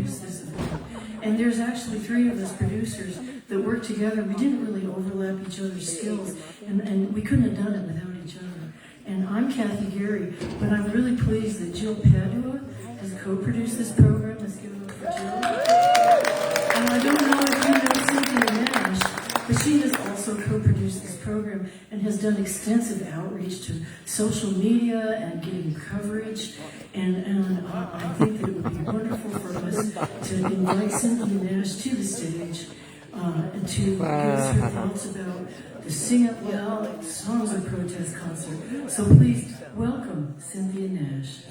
produce this event. And there's actually 3 of us producers that work together. We didn't really overlap each other's skills, and we couldn't have done it without each other. And I'm Kathy Geary, but I'm really pleased that Jill Padua has co-produced this program. Let's give it up for Jill. And I don't know if you know Cynthia Nash, but she has also co-produced this program and has done extensive outreach to social media and getting coverage. And I think that it would be wonderful for us to invite Cynthia Nash to the stage and to give us her thoughts about the Sing It Loud Songs of Protest concert. So please welcome Cynthia Nash.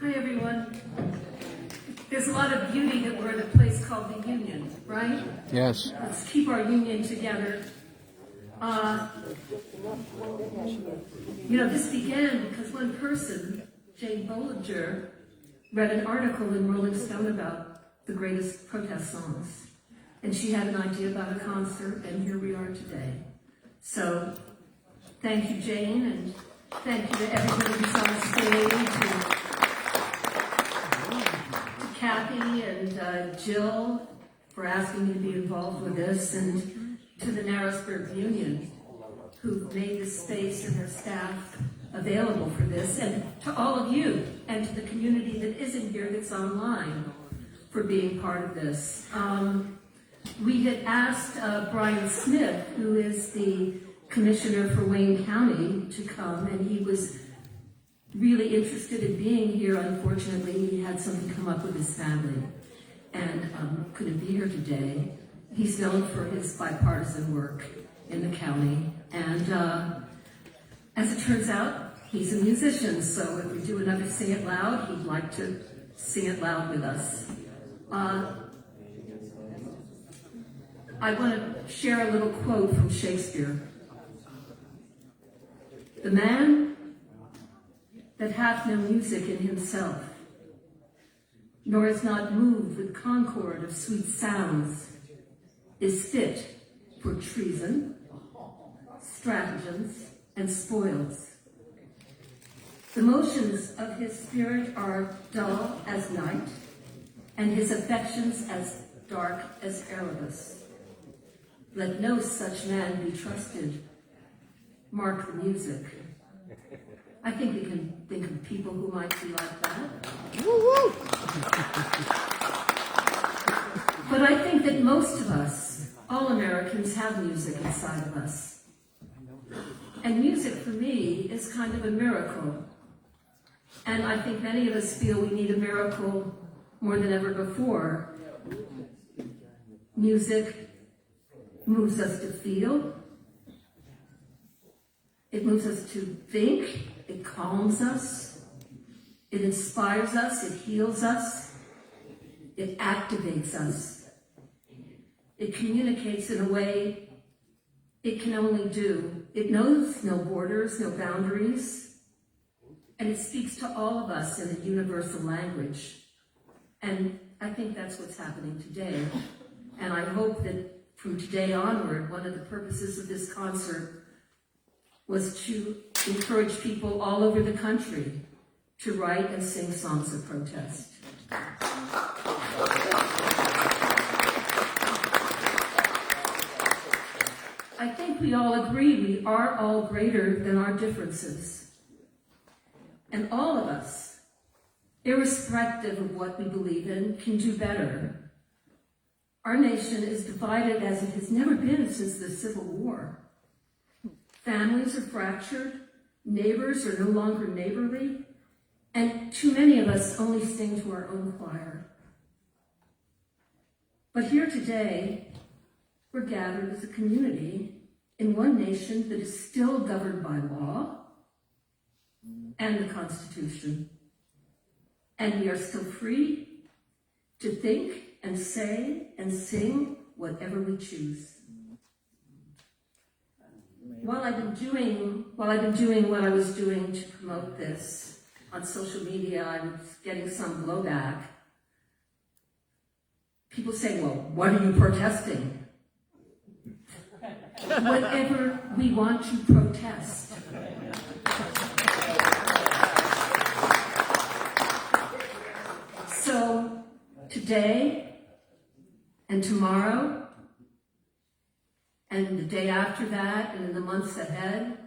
Hi everyone. There's a lot of beauty that we're at a place called the Union, right? Yes. Let's keep our union together. This began because one person, Jane Bollinger, read an article in Rolling Stone about the greatest protest songs. And she had an idea about a concert, and here we are today. So, thank you, Jane, and thank you to everybody who's on stage, to Kathy and Jill for asking me to be involved with this, and to the Narrowsburg Union, who made this space and their staff available for this, and to all of you, and to the community that isn't here that's online for being part of this. We had asked Brian Smith, who is the commissioner for Wayne County, to come, and he was really interested in being here. Unfortunately, he had something come up with his family and couldn't be here today. He's known for his bipartisan work in the county, and as it turns out, he's a musician, so if we do another Sing It Loud, he'd like to sing it loud with us. I want to share a little quote from Shakespeare. "The man that hath no music in himself, nor is not moved with concord of sweet sounds, is fit for treason, stratagems, and spoils. The motions of his spirit are dull as night, and his affections as dark as Erebus. Let no such man be trusted. Mark the music." I think we can think of people who might be like that. But I think that most of us, all Americans, have music inside of us. And music, for me, is kind of a miracle. And I think many of us feel we need a miracle more than ever before. Music moves us to feel. It moves us to think. It calms us. It inspires us. It heals us. It activates us. It communicates in a way it can only do. It knows no borders, no boundaries, and it speaks to all of us in a universal language. And I think that's what's happening today. And I hope that from today onward, one of the purposes of this concert was to encourage people all over the country to write and sing songs of protest. I think we all agree we are all greater than our differences. And all of us, irrespective of what we believe in, can do better. Our nation is divided as it has never been since the Civil War. Families are fractured, neighbors are no longer neighborly, and too many of us only sing to our own choir. But here today, we're gathered as a community in one nation that is still governed by law and the Constitution. And we are still free to think and say and sing whatever we choose. While I've been doing what I was doing to promote this on social media, I was getting some blowback. People say, "Well, what are you protesting?" whatever we want to protest. So today and tomorrow and the day after that and in the months ahead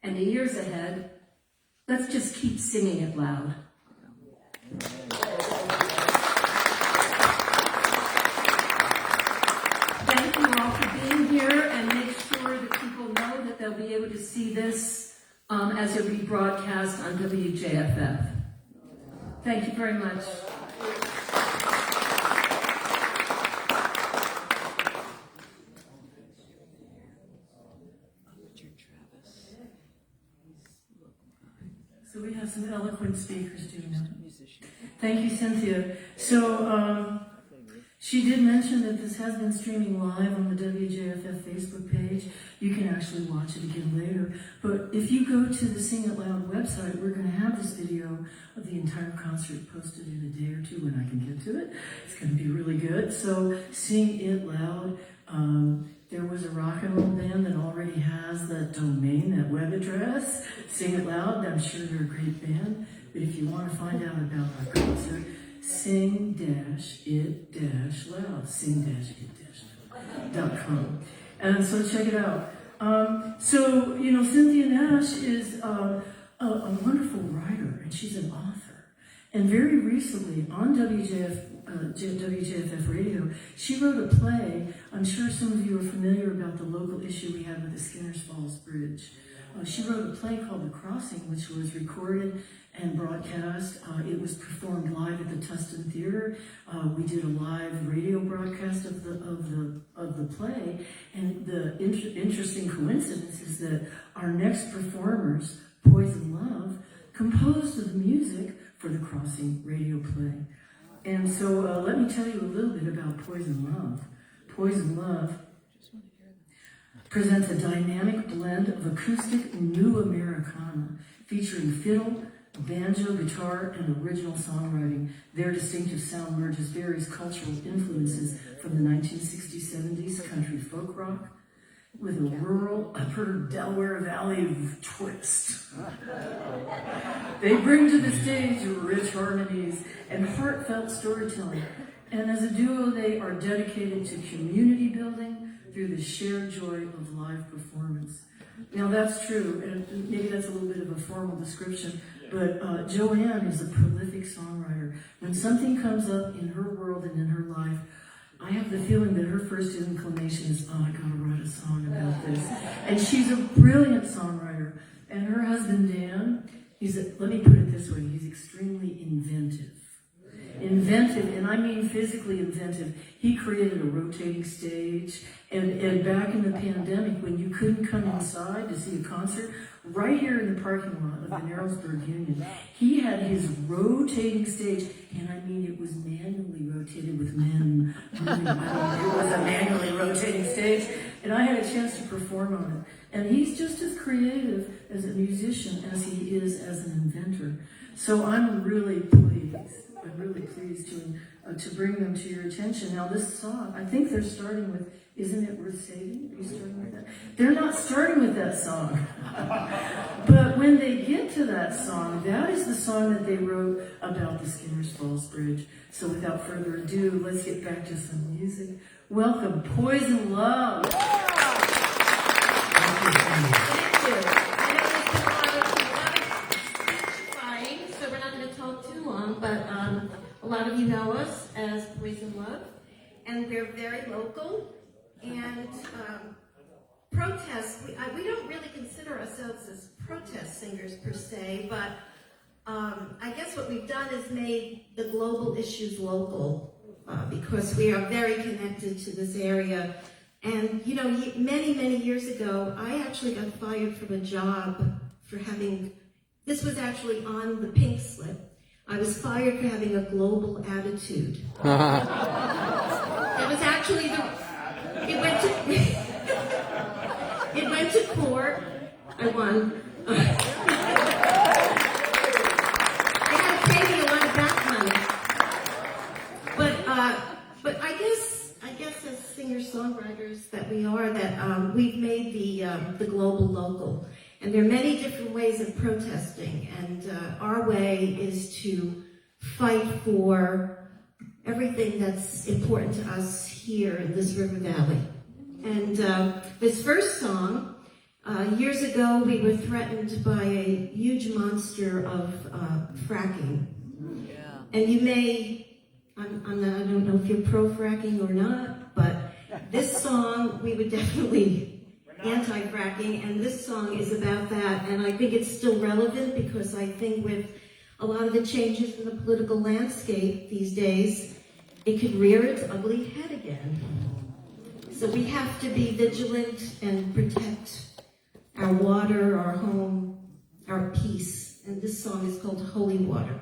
and the years ahead, let's just keep singing it loud. Thank you all for being here, and make sure that people know that they'll be able to see this as a rebroadcast on WJFF. Thank you very much. So we have some eloquent speakers doing that. Thank you, Cynthia. So she did mention that this has been streaming live on the WJFF Facebook page. You can actually watch it again later. But if you go to the Sing It Loud website, we're going to have this video of the entire concert posted in a day or two when I can get to it. It's going to be really good. So Sing It Loud. There was a rock and roll band that already has that domain, that web address, Sing It Loud. I'm sure they're a great band. But if you want to find out about our concert, sing-it-loud, sing-it-loud.com. And so check it out. So, you know, Cynthia Nash is a wonderful writer, and she's an author. And very recently on WJFF Radio, she wrote a play. I'm sure some of you are familiar about the local issue we had with the Skinners Falls Bridge. She wrote a play called The Crossing, which was recorded and broadcast. It was performed live at the Tustin Theater. We did a live radio broadcast of the play. And the interesting coincidence is that our next performers, Poison Love, composed the music for the Crossing radio play. And so let me tell you a little bit about Poison Love. Poison Love presents a dynamic blend of acoustic new Americana featuring fiddle, banjo, guitar, and original songwriting. Their distinctive sound merges various cultural influences from the 1960s-70s country folk rock with a rural upper Delaware Valley twist. They bring to the stage rich harmonies and heartfelt storytelling. And as a duo, they are dedicated to community building through the shared joy of live performance. Now that's true, and maybe that's a little bit of a formal description, but Joanne is a prolific songwriter. When something comes up in her world and in her life, I have the feeling that her first inclination is, oh, I gotta write a song about this. And she's a brilliant songwriter. And her husband, Dan, let me put it this way, he's extremely inventive. Inventive, and I mean physically inventive. He created a rotating stage, and back in the pandemic, when you couldn't come inside to see a concert, right here in the parking lot of the Narrowsburg Union, he had his rotating stage, and I mean it was manually rotated with men moving around. It was a manually rotating stage, and I had a chance to perform on it. And he's just as creative as a musician as he is as an inventor. So I'm really pleased to bring them to your attention. Now this song, I think they're starting with, Isn't It Worth Saving? Are you starting with that? They're not starting with that song. But when they get to that song, that is the song that they wrote about the Skinners Falls Bridge. So without further ado, let's get back to some music. Welcome, Poison Love. Thank you. I know there's been a lot of speechifying, so we're not going to talk too long, but a lot of you know us as Poison Love, and we're very local, and protest, we don't really consider ourselves as protest singers per se, but I guess what we've done is made the global issues local, because we are very connected to this area. And, you know, many, many years ago, I actually got fired from a job for having, this was actually on the pink slip. I was fired for having a global attitude. It was actually it went to court. I won. They had to pay me a lot of back money. But I guess as singer-songwriters that we are, that we've made the global local. And there are many different ways of protesting, and our way is to fight for everything that's important to us here in this river valley. And this first song, years ago we were threatened by a huge monster of fracking. Yeah. And you may, I don't know if you're pro-fracking or not, but this song, we were definitely anti-fracking, and this song is about that, and I think it's still relevant because I think with a lot of the changes in the political landscape these days, it could rear its ugly head again. So we have to be vigilant and protect our water, our home, our peace, and this song is called Holy Water.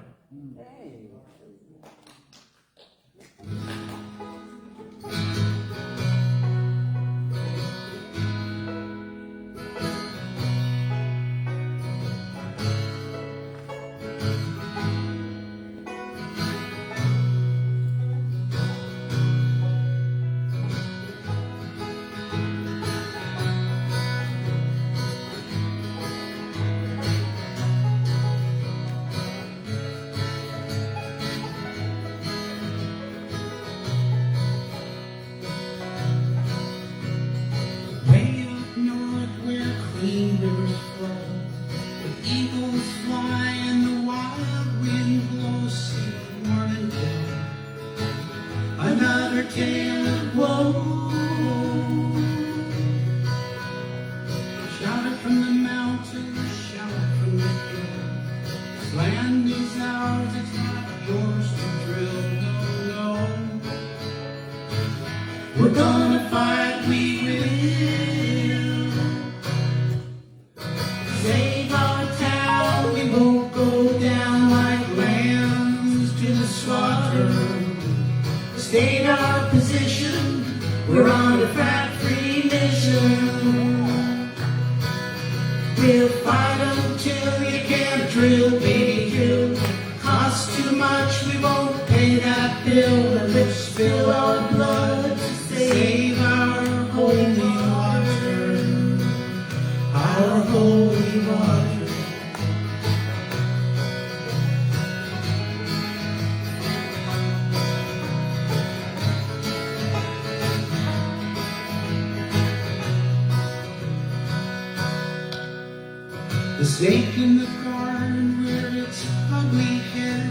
The snake in the garden reared its ugly head.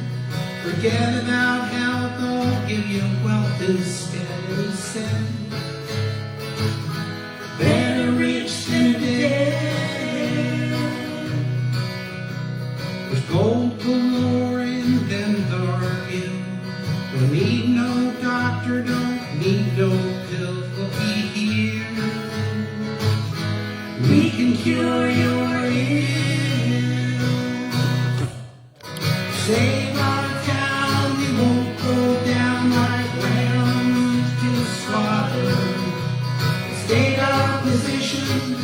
Forget about health, I'll give you wealth instead, he said. Better rich than dead. There's gold galore in them dark hills. Don't need no doctor, don't need no pills. Looky here, we can cure your ill. Save our town, we won't go down like lambs to the slaughter. State our position,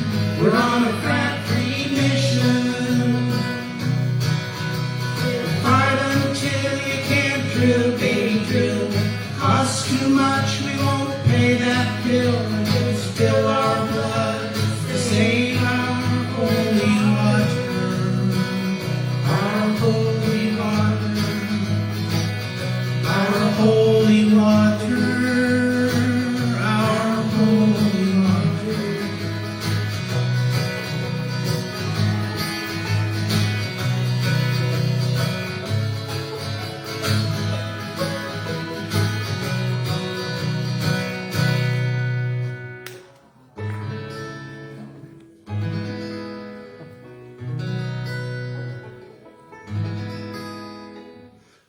we're on a frat-free mission. Fight until you can't drill, baby, drill. Costs too much, we won't pay that bill. And we'll spill our blood to save our holy water. Our holy water. Our holy water. Our holy water.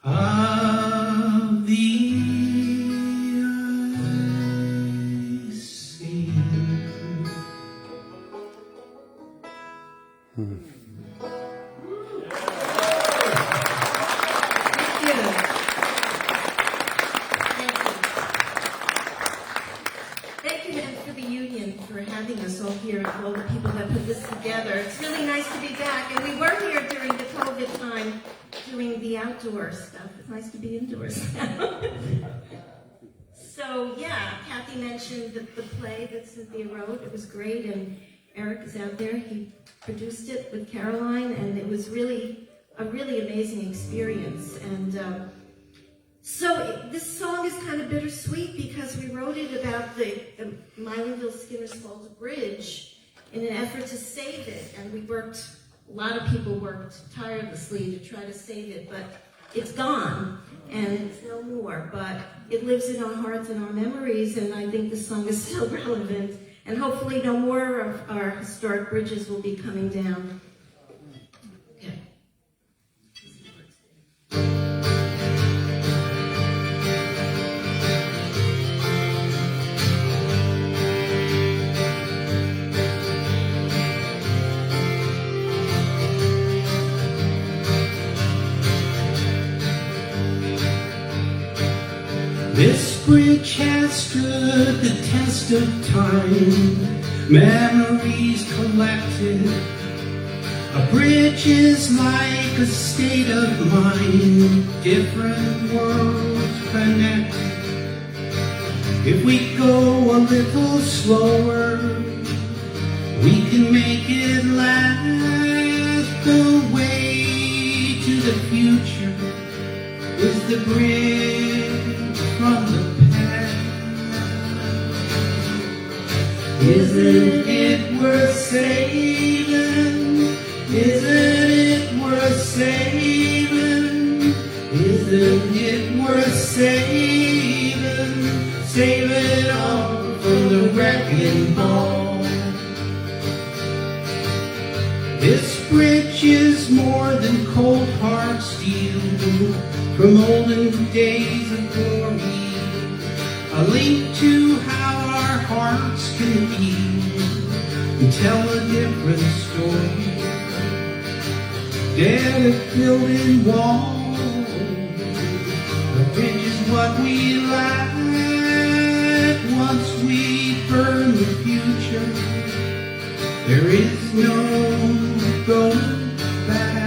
Of the sea. Thank you, and for the union for having us all here and all the people that put this together. It's really nice to be back, and we were here during the COVID time doing the outdoor stuff. It's nice to be indoors now. So yeah, Kathy mentioned the play that Cynthia wrote. It was great, and Eric is out there. He produced it with Caroline, and it was really a really amazing experience. And so this song is kind of bittersweet because we wrote it about the Mileyville Skinner's Falls Bridge in an effort to save it, and a lot of people worked tirelessly to try to save it, but it's gone, and it's no more, but it lives in our hearts and our memories, and I think the song is still relevant, and hopefully no more of our historic bridges will be coming down. Okay. This bridge has stood the test of time, memories collected. A bridge is like a state of mind, different worlds connected. If we go a little slower, we can make it last. The way to the future is the bridge from the past. Isn't it worth saving? Isn't it worth saving? Isn't it worth saving? Save it all from the wrecking ball. This bridge is more than cold hard steel from olden days of glory, a link to how our hearts can heal and tell a different story. Dead of building walls, a bridge is what we lack. Once we burn the future, there is no going back.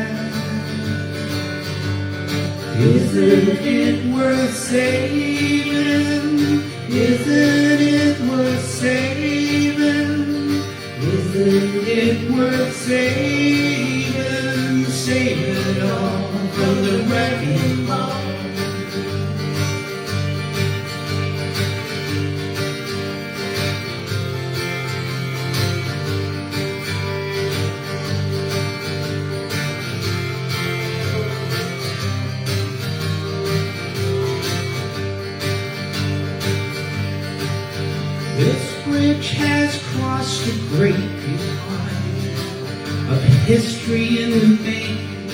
Isn't it worth saving? Isn't it worth saving? Isn't it worth saving? Save it all from the wrecking ball. This bridge has crossed a great divide of history in the making,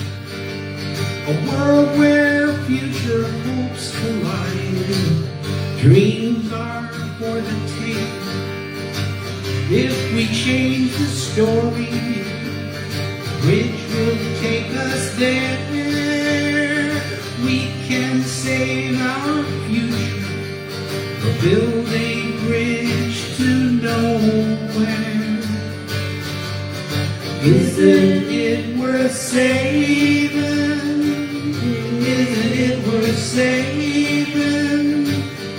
a world where future hopes collide, dreams are for the taking. If we change the story, the bridge will take us there. We can save our future or build a bridge to nowhere. Isn't it worth saving? Isn't it worth saving?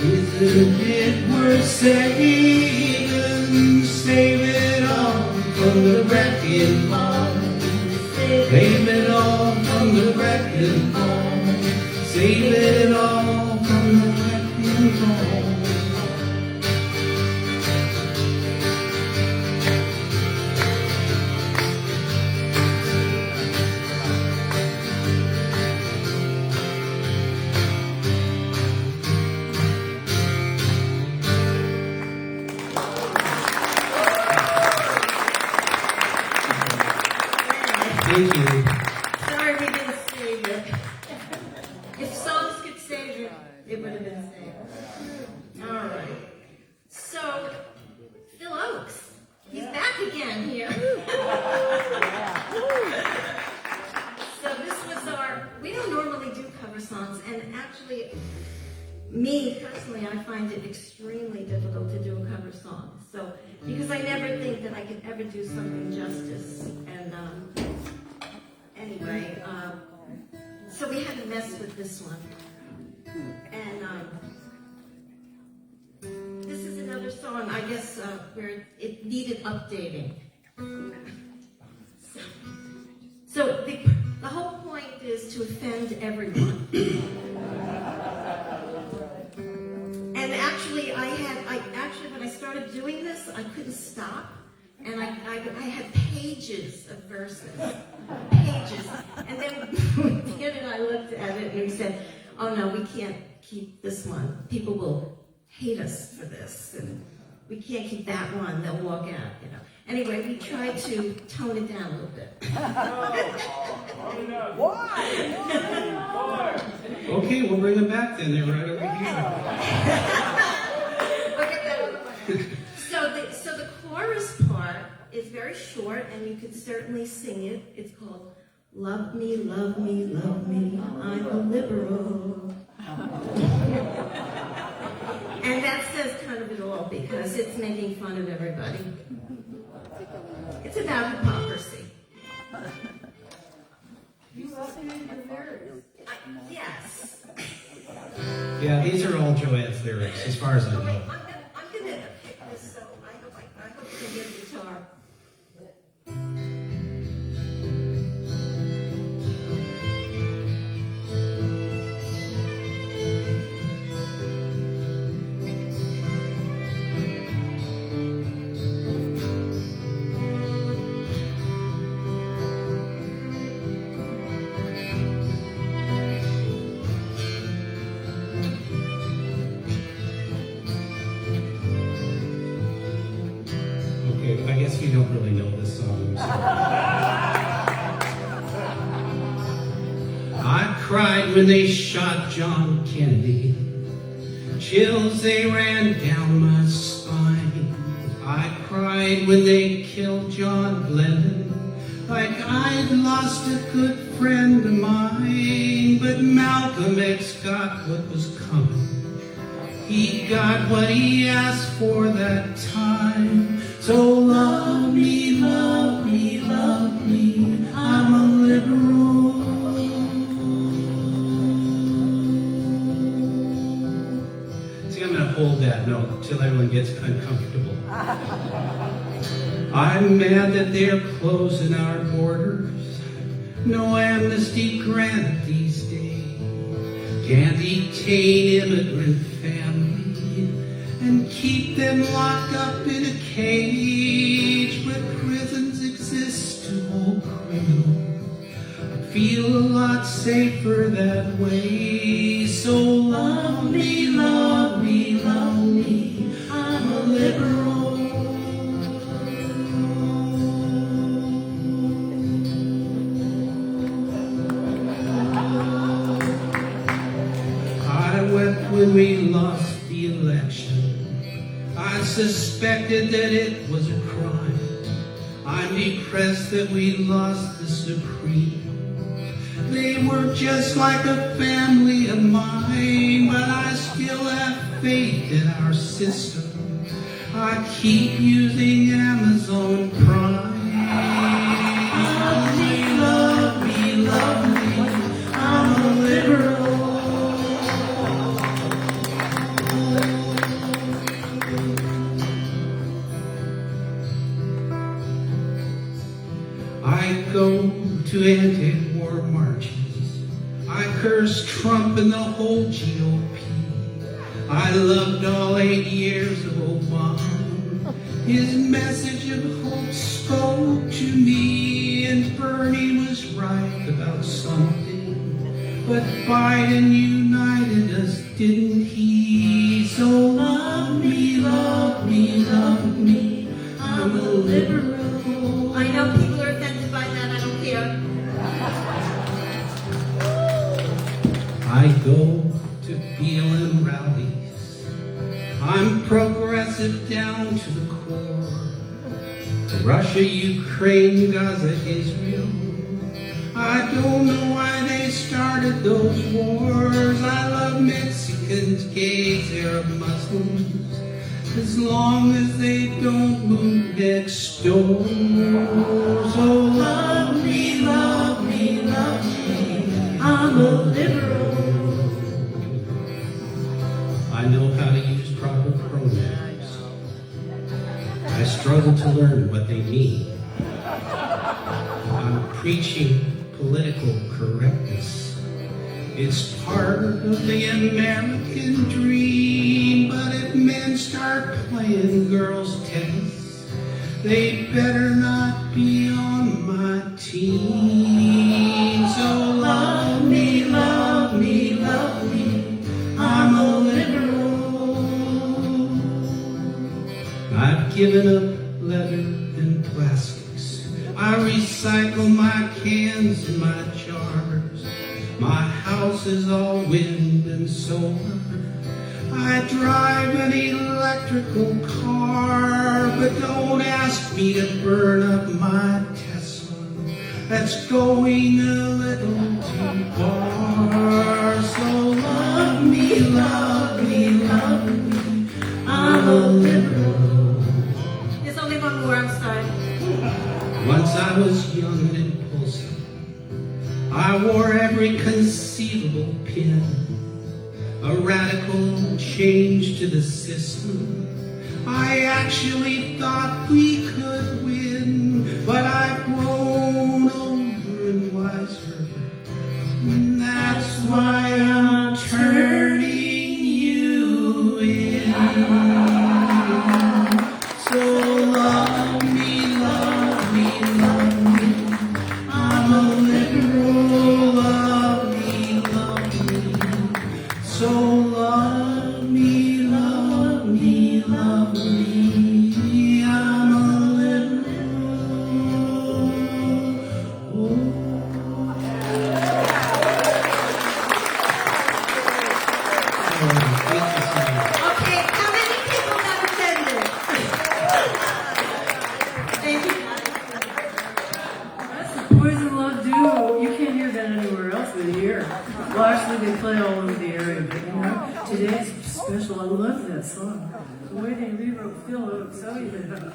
Isn't it worth saving? Save it all from the wrecking ball. Save it all from the wrecking ball. Save it all from the wrecking ball. Thank you. Sorry we didn't save it. If songs could save it, it would have been saved. All right. So, Phil Oakes, he's back again here. So this was we don't normally do cover songs, and actually, me personally, I find it extremely difficult to do a cover song. So, because I never think that I could ever do something justice, and anyway, so we had to mess with this one. And this is another song, I guess, where it needed updating. to offend everyone. And actually, when I started doing this, I couldn't stop. And I had pages of verses, pages. And then Ken and I looked at it and we said, oh no, we can't keep this one. People will hate us for this. And we can't keep that one. They'll walk out, you know. Anyway, we tried to tone it down a little bit. Why? Okay, we'll bring them back then. They're right over here. So the chorus part is very short, and you can certainly sing it. It's called "Love Me, Love Me, Love Me, I'm a Liberal." And that says kind of it all because it's making fun of everybody. It's about hypocrisy. You updated the lyrics. Yes. Yeah, these are all Joanne's lyrics, as far as I Oh, wait, know. I'm gonna pick this, so I hope you can get a guitar. I guess you don't really know this song. So. I cried when they shot John Kennedy. Chills they ran down my spine. I cried when they killed John Lennon, like I'd lost a good friend of mine. But Malcolm X got what was coming. He got what he asked for that time. So love me, love me, love me, I'm a liberal. See, I'm gonna hold that note till everyone gets uncomfortable. I'm mad that they're closing our borders. No amnesty granted these days. Can't detain immigrant families and keep them locked up in a cage where prisons exist to hold criminals. I feel a lot safer that way. So love me, love me, love me, I'm a liberal. I wept when we lost the election. I suspected that it was a crime. I'm depressed that we lost the Supreme. They were just like a family of mine, but I still have faith in our system. I keep using Amazon Prime. Love me, love me, love me, I'm a liberal. I go to anti-war marches. I curse Trump and the whole GOP. I loved all 8 years of Obama. His message of hope spoke to me, and Bernie was right about something. But Biden united us, didn't he? So love me, love me, love me, I'm a liberal. I know people are offended by that, I don't care. I go to BLM rallies. I'm progressive down to the core. Russia, Ukraine, Gaza, Israel. I don't know why they started those wars. I love Mexicans, gays, Arab, Muslims, as long as they don't move next door. So love me, love me, love me, I'm a liberal. I know how to use proper pronouns. I struggle to learn what they mean. I'm preaching political correctness. It's part of the American dream, but if men start playing girls' tennis, they better not be on my team. So love me, love me, love me, I'm a liberal. I've given up leather and plastics. I recycle my cans and my jars. My house is all wind and solar. I drive an electrical car, but don't ask me to burn up my Tesla. That's going a little too far. So love me, love me, love me, I'm a liberal. There's only one more, I'm sorry. Once I was young and impulsive. I wore every conceivable pin. A radical change to the system. I actually thought we could win, but I've grown older and wiser. And that's why I'm turning you in. So love me, love me, love me. I'm a liberal, love me, love me. So love me, love me, love me. I'm a liberal. Okay, how many people have attended? Thank you. That's the Poison Love duo. You can't hear that anywhere else but here. Well, actually, they play all over the area, but you know, today's special. I love that song. The way they rewrote Phil, I'll tell you that.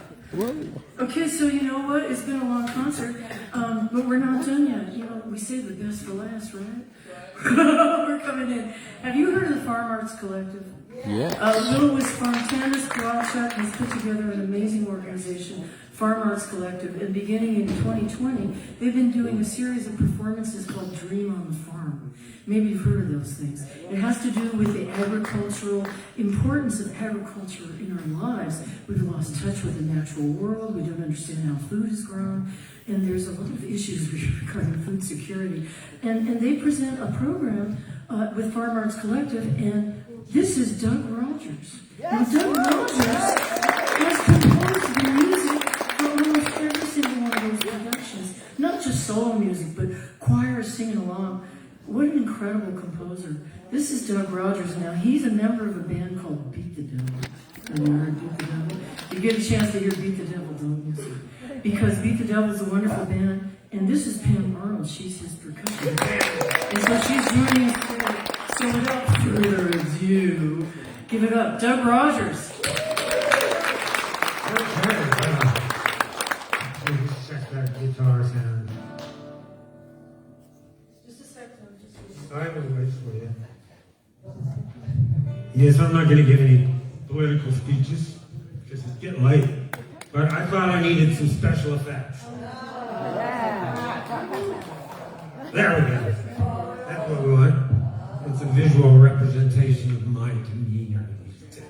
Okay, so you know what? It's been a long concert, but we're not done yet. You know, we saved the best for last, right? We're coming in. Have you heard of the Farm Arts Collective? Yeah. Little Wisconsin Squawshut has put together an amazing organization, Farm Arts Collective, and beginning in 2020, they've been doing a series of performances called Dream on the Farm. Maybe you've heard of those things. It has to do with the agricultural importance of agriculture in our lives. We've lost touch with the natural world. We don't understand how food is grown. And there's a lot of issues regarding food security. And they present a program with Farm Arts Collective, and this is Doug Rogers. Now, Doug Rogers has composed the music for almost every single one of those productions. Not just solo music, but choirs singing along. What an incredible composer. This is Doug Rogers. Now, he's a member of a band called Beat the Devil. Have you heard Beat the Devil? You get a chance to hear Beat the Devil, don't you? Because Beat the Devil is a wonderful band, and this is Pam Arnold. She's his percussion. And so she's joining us today. So without further ado, give it up, Doug Rogers. Check that guitar sound. Just a second. I will wait for you. Yes, I'm not going to give any political speeches because it's getting late. But I thought I needed some special effects. There we go. That's what we want. It's a visual representation of my demeanor these days.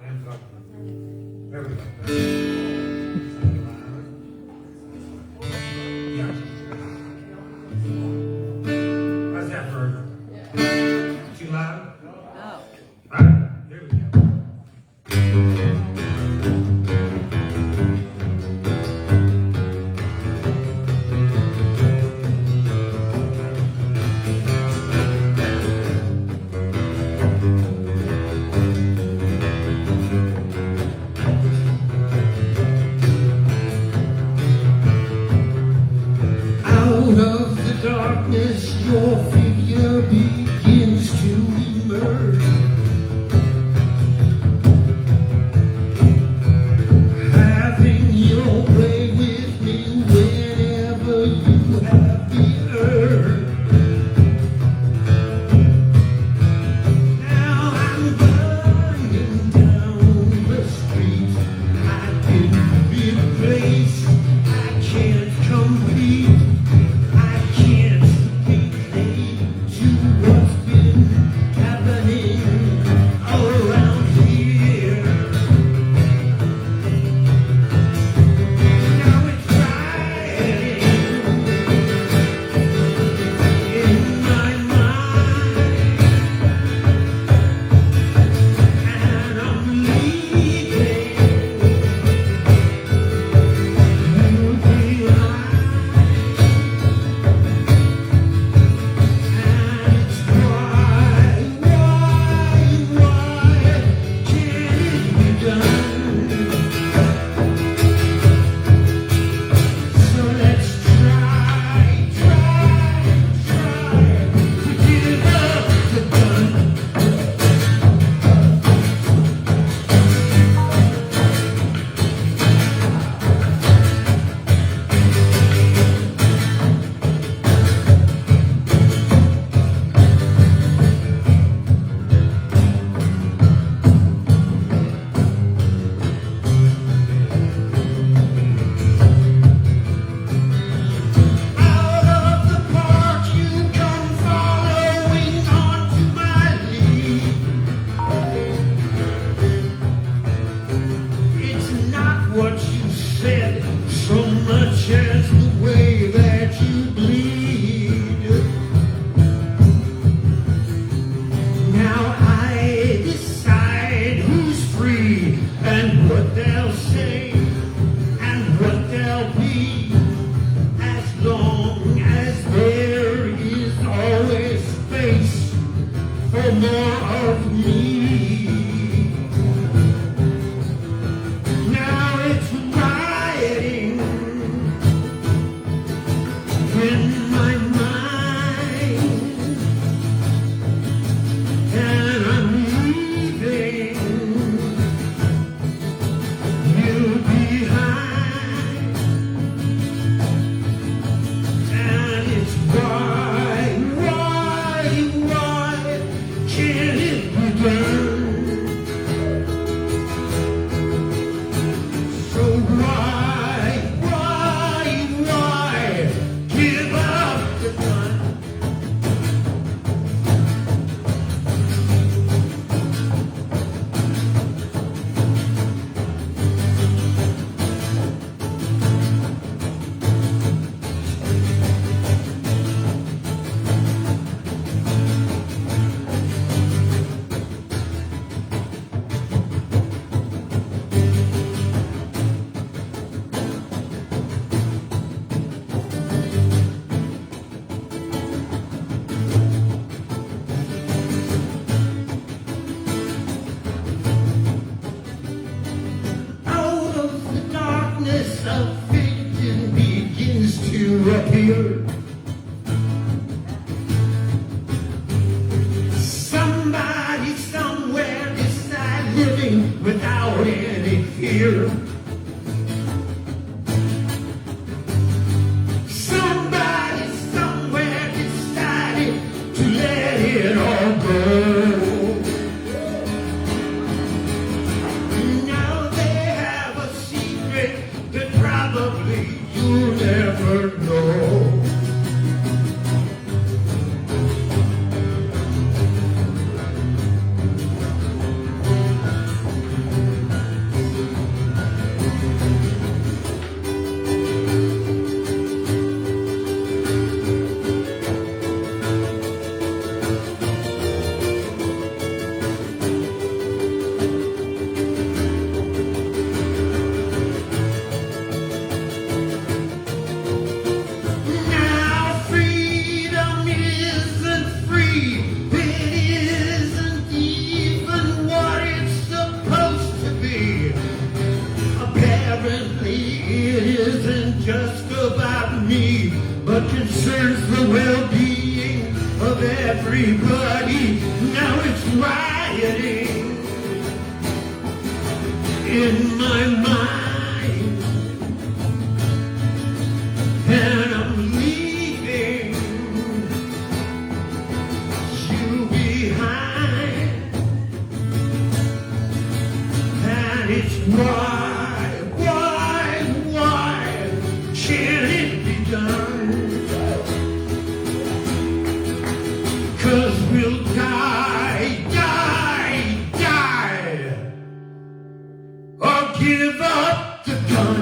I'm talking. There we go. Yeah. How's that for? Too loud? No. All right, here we go. Out of the darkness, your figure begins to emerge. fear. Somebody somewhere decide living without any fear. Somebody somewhere decided to let it all go. Now they have a secret that probably you'll never know. Concerns the well-being of everybody. Now it's rioting in my mind, and I'm leaving you behind, and it's why can it be done? 'Cause we'll die, or give up the gun.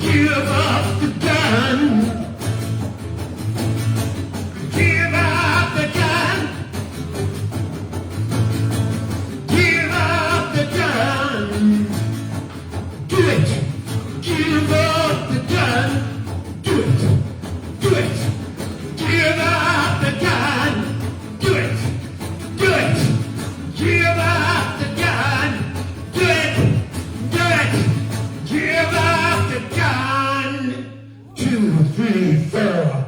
Give up the gun. Give up the gun. Give up the gun. Do it. Give up the gun. Do it. Do it. Give up the gun. Do it. Do it. Give up the gun. Do it. Do it. Give up the gun. 2, 3, 4.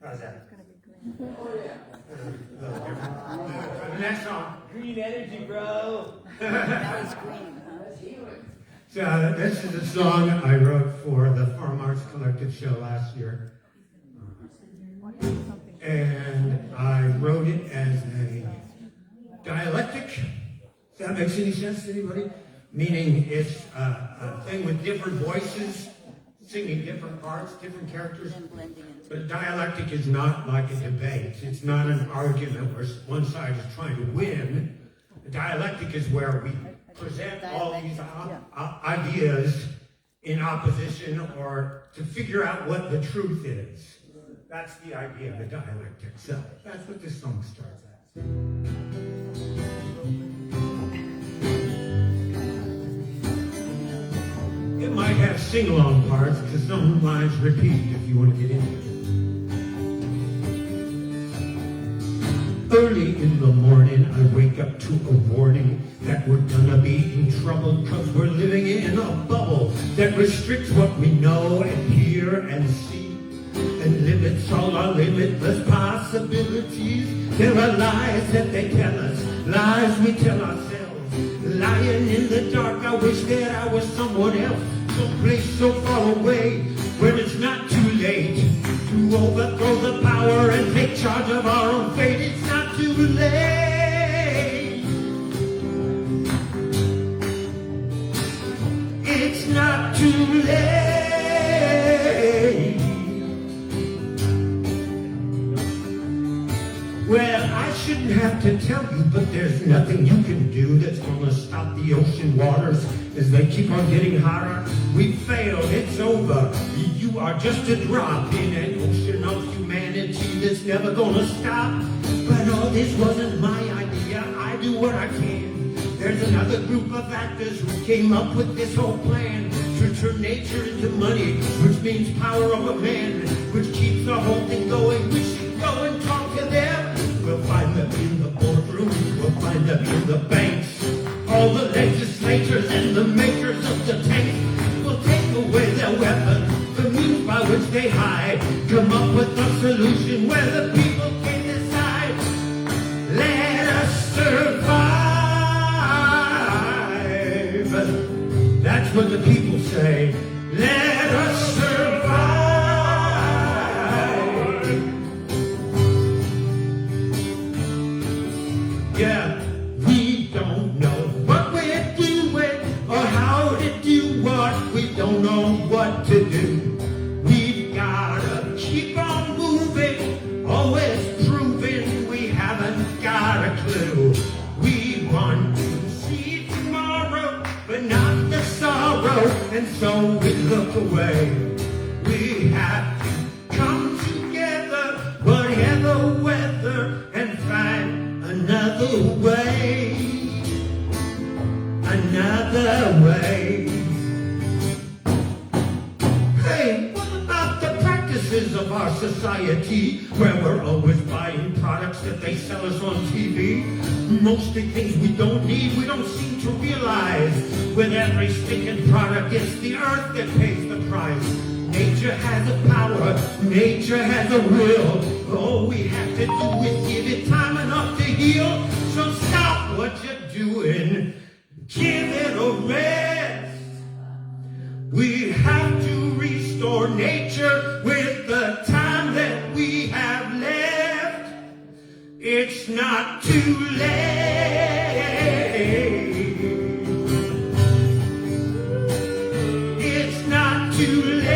How's that? The next song. Green energy, bro. That was green, huh? So this is a song I wrote for the Farm Arts Collective show last year. And I wrote it as a dialectic. Does that make any sense to anybody? Meaning it's a thing with different voices, singing different parts, different characters. But dialectic is not like a debate. It's not an argument where one side is trying to win. A dialectic is where we present all these ideas in opposition or to figure out what the truth is. That's the idea of the dialectic. So that's what this song starts as. It might have sing-along parts because some lines repeat if you want to get into it. Early in the morning, I wake up to a warning that we're gonna be in trouble because we're living in a bubble that restricts what we know and hear and see and limits all our limitless possibilities. There are lies that they tell us, lies we tell ourselves. Lying in the dark, I wish that I was someone else, someplace so far away where it's not too late to overthrow the power and take charge of our own fate. It's not too late. too late. Well, I shouldn't have to tell you, but there's nothing you can do that's gonna stop the ocean waters as they keep on getting hotter. We failed, it's over. You are just a drop in an ocean of humanity that's never gonna stop. But all this wasn't my idea, I do what I can. There's another group of actors who came up with this whole plan to turn nature into money, which means power over man, which keeps the whole thing going. We should go and talk to them. We'll find them in the boardroom, we'll find them in the banks. All the legislators and the makers of the tanks will take away their weapons, the means by which they hide. Come up with a solution where the people can decide. Let us survive. That's what the people say. Let us survive. Yeah, we don't know what we're doing or how to do what we don't know what to do. We've gotta keep on moving, always proving we haven't got a clue. We want to see tomorrow, but not the sorrow, and so we look away. We have to come together, whatever weather, and find another way, another way. Hey, what about the practices of our society, where we're always buying products that they sell us on TV? Mostly things we don't need, we don't seem to realize. With every stinking product, it's the earth that pays the price. Nature has a power, nature has a will. All we have to do is give it time enough to heal. So stop what you're doing, give it a rest. We have to restore nature with the time that we have left. It's not too late. It's not too late.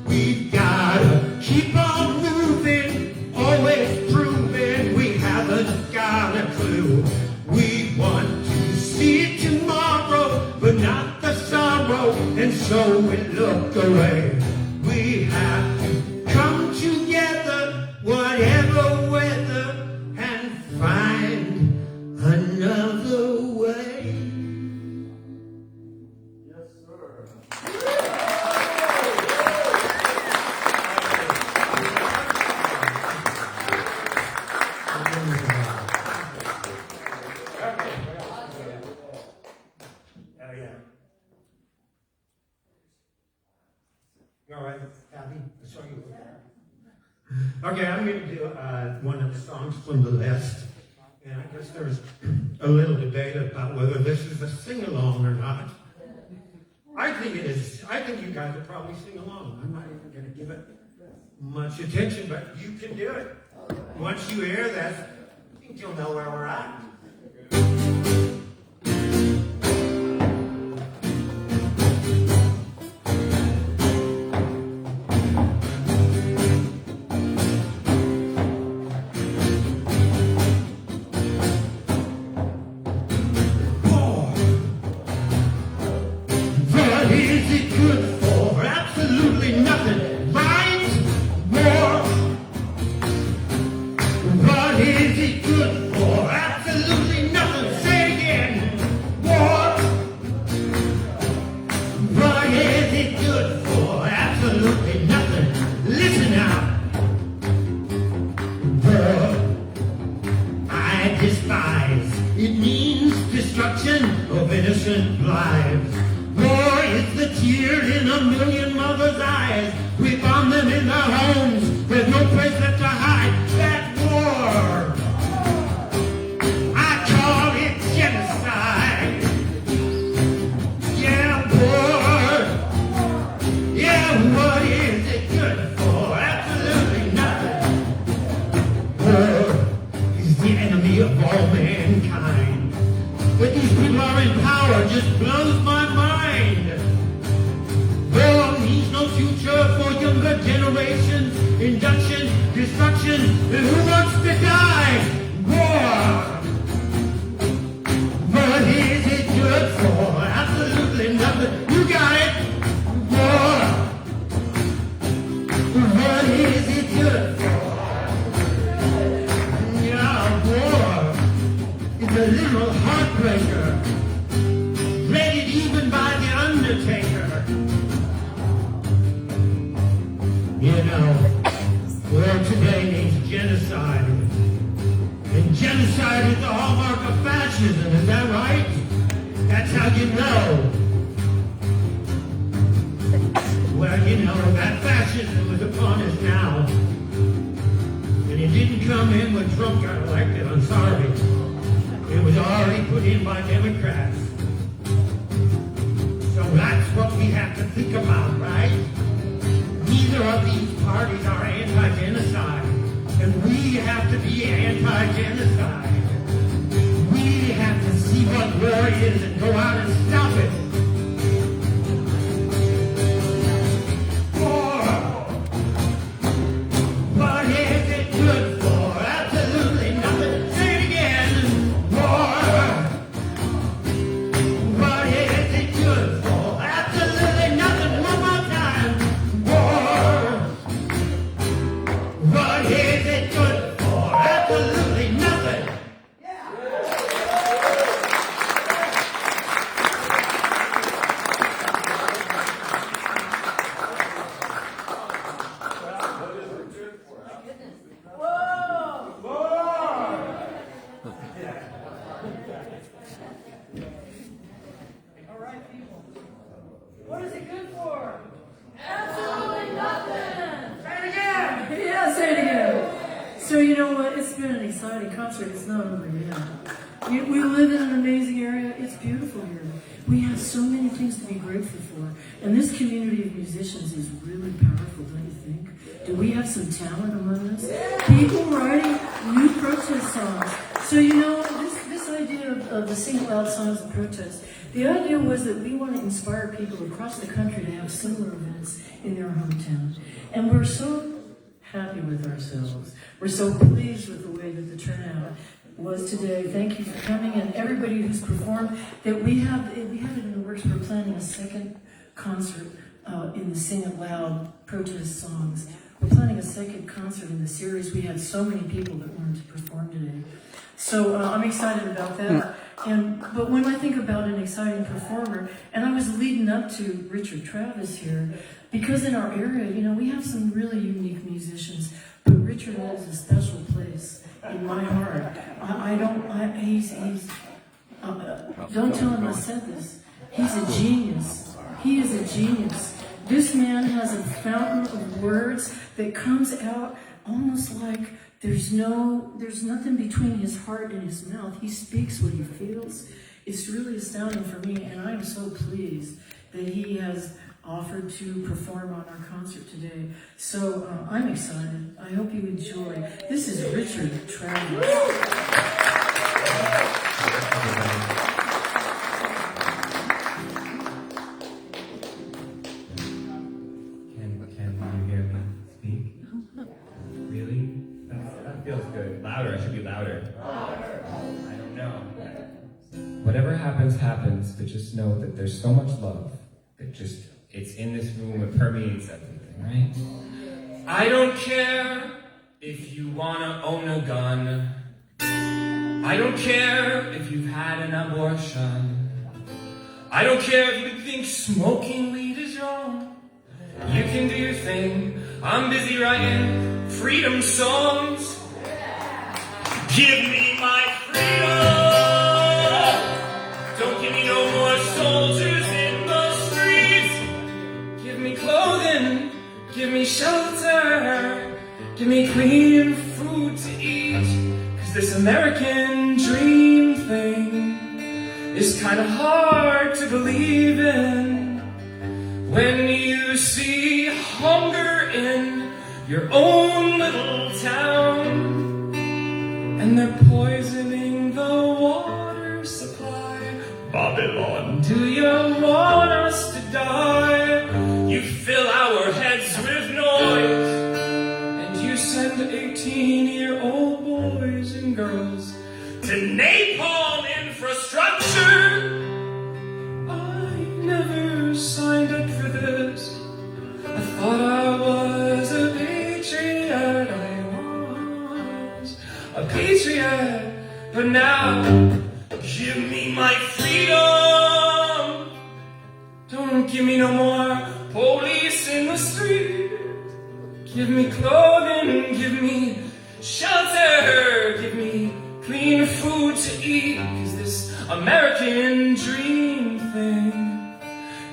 We've gotta keep on moving, always proving we haven't got a clue. We want to see tomorrow, but not the sorrow, and so we look away. We have to come together, whatever weather, and find another way. Yes, sir. All right, Abby, I saw you. Okay, I'm going to do one of the songs from the list. And I guess there's a little debate about whether this is a sing-along or not. I think it is. I think you guys will probably sing along. I'm not even going to give it much attention, but you can do it. Once you hear that, I think you'll know where we're at. all mankind. But these people are in power just blows my mind. War means no future for younger generations. Induction, destruction, and who wants to die? War! What is it good for? Absolutely nothing. You got it! War! What is it good for? Yeah, war is a little heartbreaker, rated even by the Undertaker. You know, war today means genocide. And genocide is the hallmark of fascism, is that right? That's how you know. Well, you know, that fascism was upon us now. And it didn't come in when Trump got elected, I'm sorry. It was already put in by Democrats. So that's what we have to think about, right? Neither of these parties are anti-genocide. And we have to be anti-genocide. We have to see what war is and go out and stop it. War! What is it good for? Absolutely nothing. Say it again. War! What is it good for? Absolutely nothing. One more time. War! What is it good for? Absolutely nothing. All right, people. What is it good for? Absolutely nothing. Say it again. Yeah, say it again. So you know what? It's been an exciting concert. It's not over yet. We live in an amazing area. It's beautiful here. We have so many things to be grateful for. And this community of musicians is really powerful, don't you think? Do we have some talent among us? People writing new protest songs. So you know, this idea of the Sing Loud Songs of Protest, the idea was that we want to inspire people across the country to have similar events in their hometown. And we're so happy with ourselves. We're so pleased with the way that the turnout was today. Thank you for coming, and everybody who's performed. That we have it in the works. We're planning a second concert in the Sing It Loud protest songs. We're planning a second concert in the series. We had so many people that wanted to perform today. So I'm excited about that. But when I think about an exciting performer, and I was leading up to Richard Travis here, because in our area, you know, we have some really unique musicians, but Richard holds a special place in my heart. Don't tell him I said this. He's a genius. He is a genius. This man has a fountain of words that comes out almost like there's nothing between his heart and his mouth. He speaks what he feels. It's really astounding for me, and I am so pleased that he has offered to perform on our concert today. So I'm excited. I hope you enjoy. This is Richard Travis. Can you hear me speak? Really? That feels good. Louder. I should be louder. I don't know. Whatever happens, happens, but just know that there's so much love that it's in this room, it permeates everything, right? I don't care if you wanna own a gun. I don't care if you've had an abortion. I don't care if you think smoking weed is wrong. You can do your thing. I'm busy writing freedom songs. Give me my freedom. Don't give me no more soldiers in the streets. Give me clothing. Give me shelter. Give me clean food to eat. 'Cause this American dream thing is kinda hard to believe in. When you see hunger in your own little town, and they're poisoning do you want us to die? You fill our heads with noise, and you send 18-year-old boys and girls to napalm infrastructure. I never signed up for this. I thought I was a patriot. I was a patriot. But now, give me my freedom. Don't give me no more police in the street. Give me clothing, give me shelter, give me clean food to eat. 'Cause this American dream thing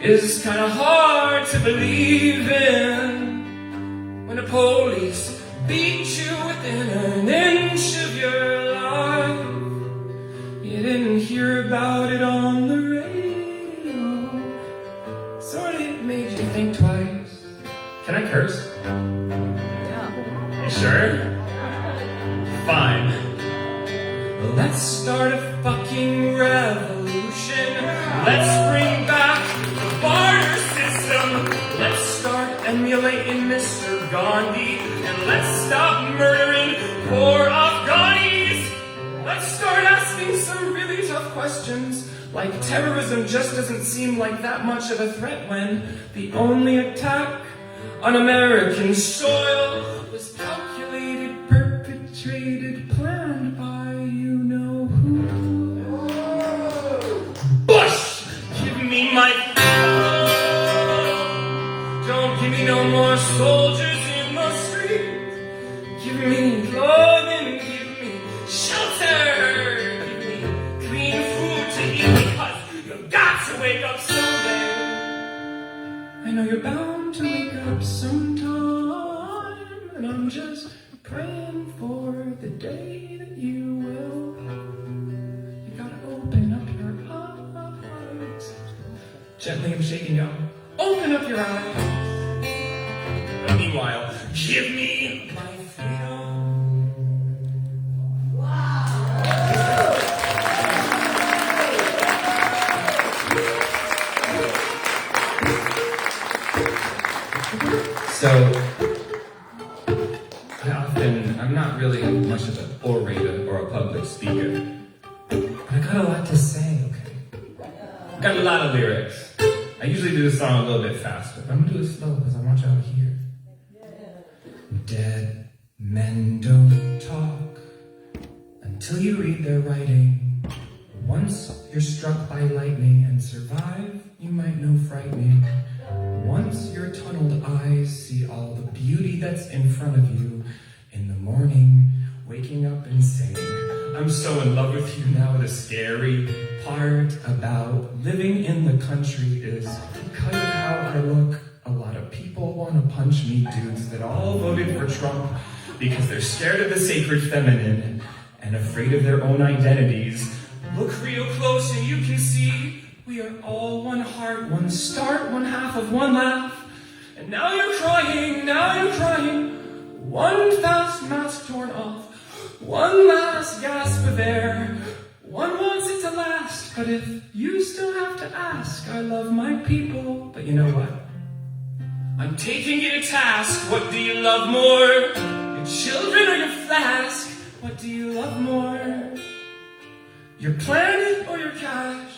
is kinda hard to believe in. When the police beat you within an inch of your life, you didn't hear about it on the radio. Sort of made you think twice. Can I curse? You sure? Fine. Let's start a fucking revolution. Let's bring back the barter system. Let's start emulating Mr. Gandhi. And let's stop murdering poor Afghanis. Let's start asking some really tough questions. Like terrorism just doesn't seem like that much of a threat when the only attack on American soil was calculated, perpetrated, planned by you know who. Bush! Give me my freedom. Don't give me no more soldiers in the street. Give me clothing, give me shelter, give me clean food to eat, because you've got to wake up someday. I know you're bound to wake up sometime, and I'm just praying for the day that you will. You gotta open up your eyes. Gently I'm shaking you. Open up your eyes. But meanwhile, give me my freedom. So, I'm not really much of an orator or a public speaker, but I got a lot to say, okay? Got a lot of lyrics. I usually do the song a little bit faster, but I'm gonna do it slow because I want y'all to hear. Dead men don't talk until you read their writing. Once you're struck by lightning and survive, you might know frightening. Once your tunneled eyes see all the beauty that's in front of you, in the morning, waking up and saying, I'm so in love with you now. The scary part about living in the country is because of how I look, a lot of people want to punch me, dudes that all voted for Trump because they're scared of the sacred feminine and afraid of their own identities. Look real close and you can see we are all one heart, one start, one half of one laugh. And now you're crying, One fast mask torn off, one last gasp of air. One wants it to last, but if you still have to ask, I love my people, but you know what? I'm taking you to task. What do you love more? Your children or your flask? What do you love more? Your planet or your cash?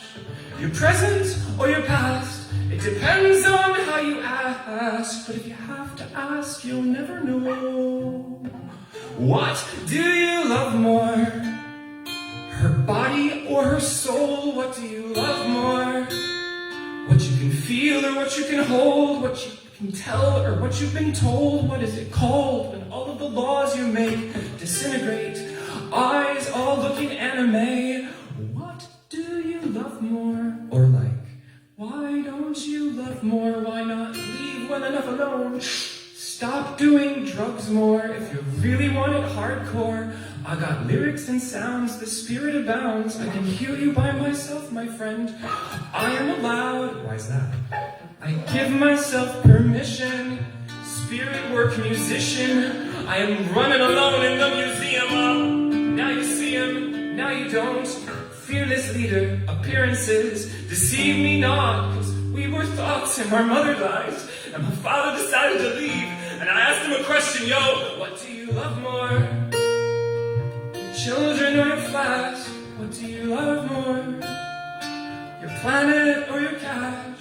Your present or your past? It depends on how you ask, but if you have to ask, you'll never know. What do you love more? Her body or her soul? What do you love more? What you can feel or what you can hold? What you can tell or what you've been told? What is it called when all of the laws you make disintegrate? Eyes all looking anime. What do you love more? Or like, why don't you love more? Why not leave well enough alone? Stop doing drugs more. If you really want it hardcore, I got lyrics and sounds, the spirit abounds. I can heal you by myself, my friend. I am allowed. Why's that? I give myself permission. Spirit work musician. I am running alone in the museum. Now you see him, now you don't. Fear fearless leader, appearances deceive me not, 'cause we were thoughts in our mother's eyes, and my father decided to leave, and I asked him a question, yo, what do you love more? Your children or your flash? What do you love more? Your planet or your cash?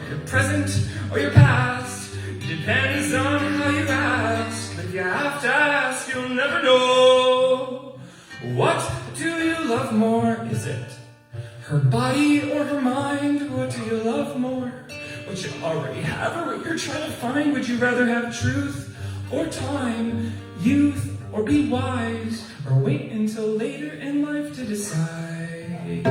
Your present or your past? Depends on how you ask, but if you have to ask, you'll never know. What do you love more? Is it her body or her mind? What do you love more? What you already have or what you're trying to find? Would you rather have truth or time? Youth or be wise? Or wait until later in life to decide?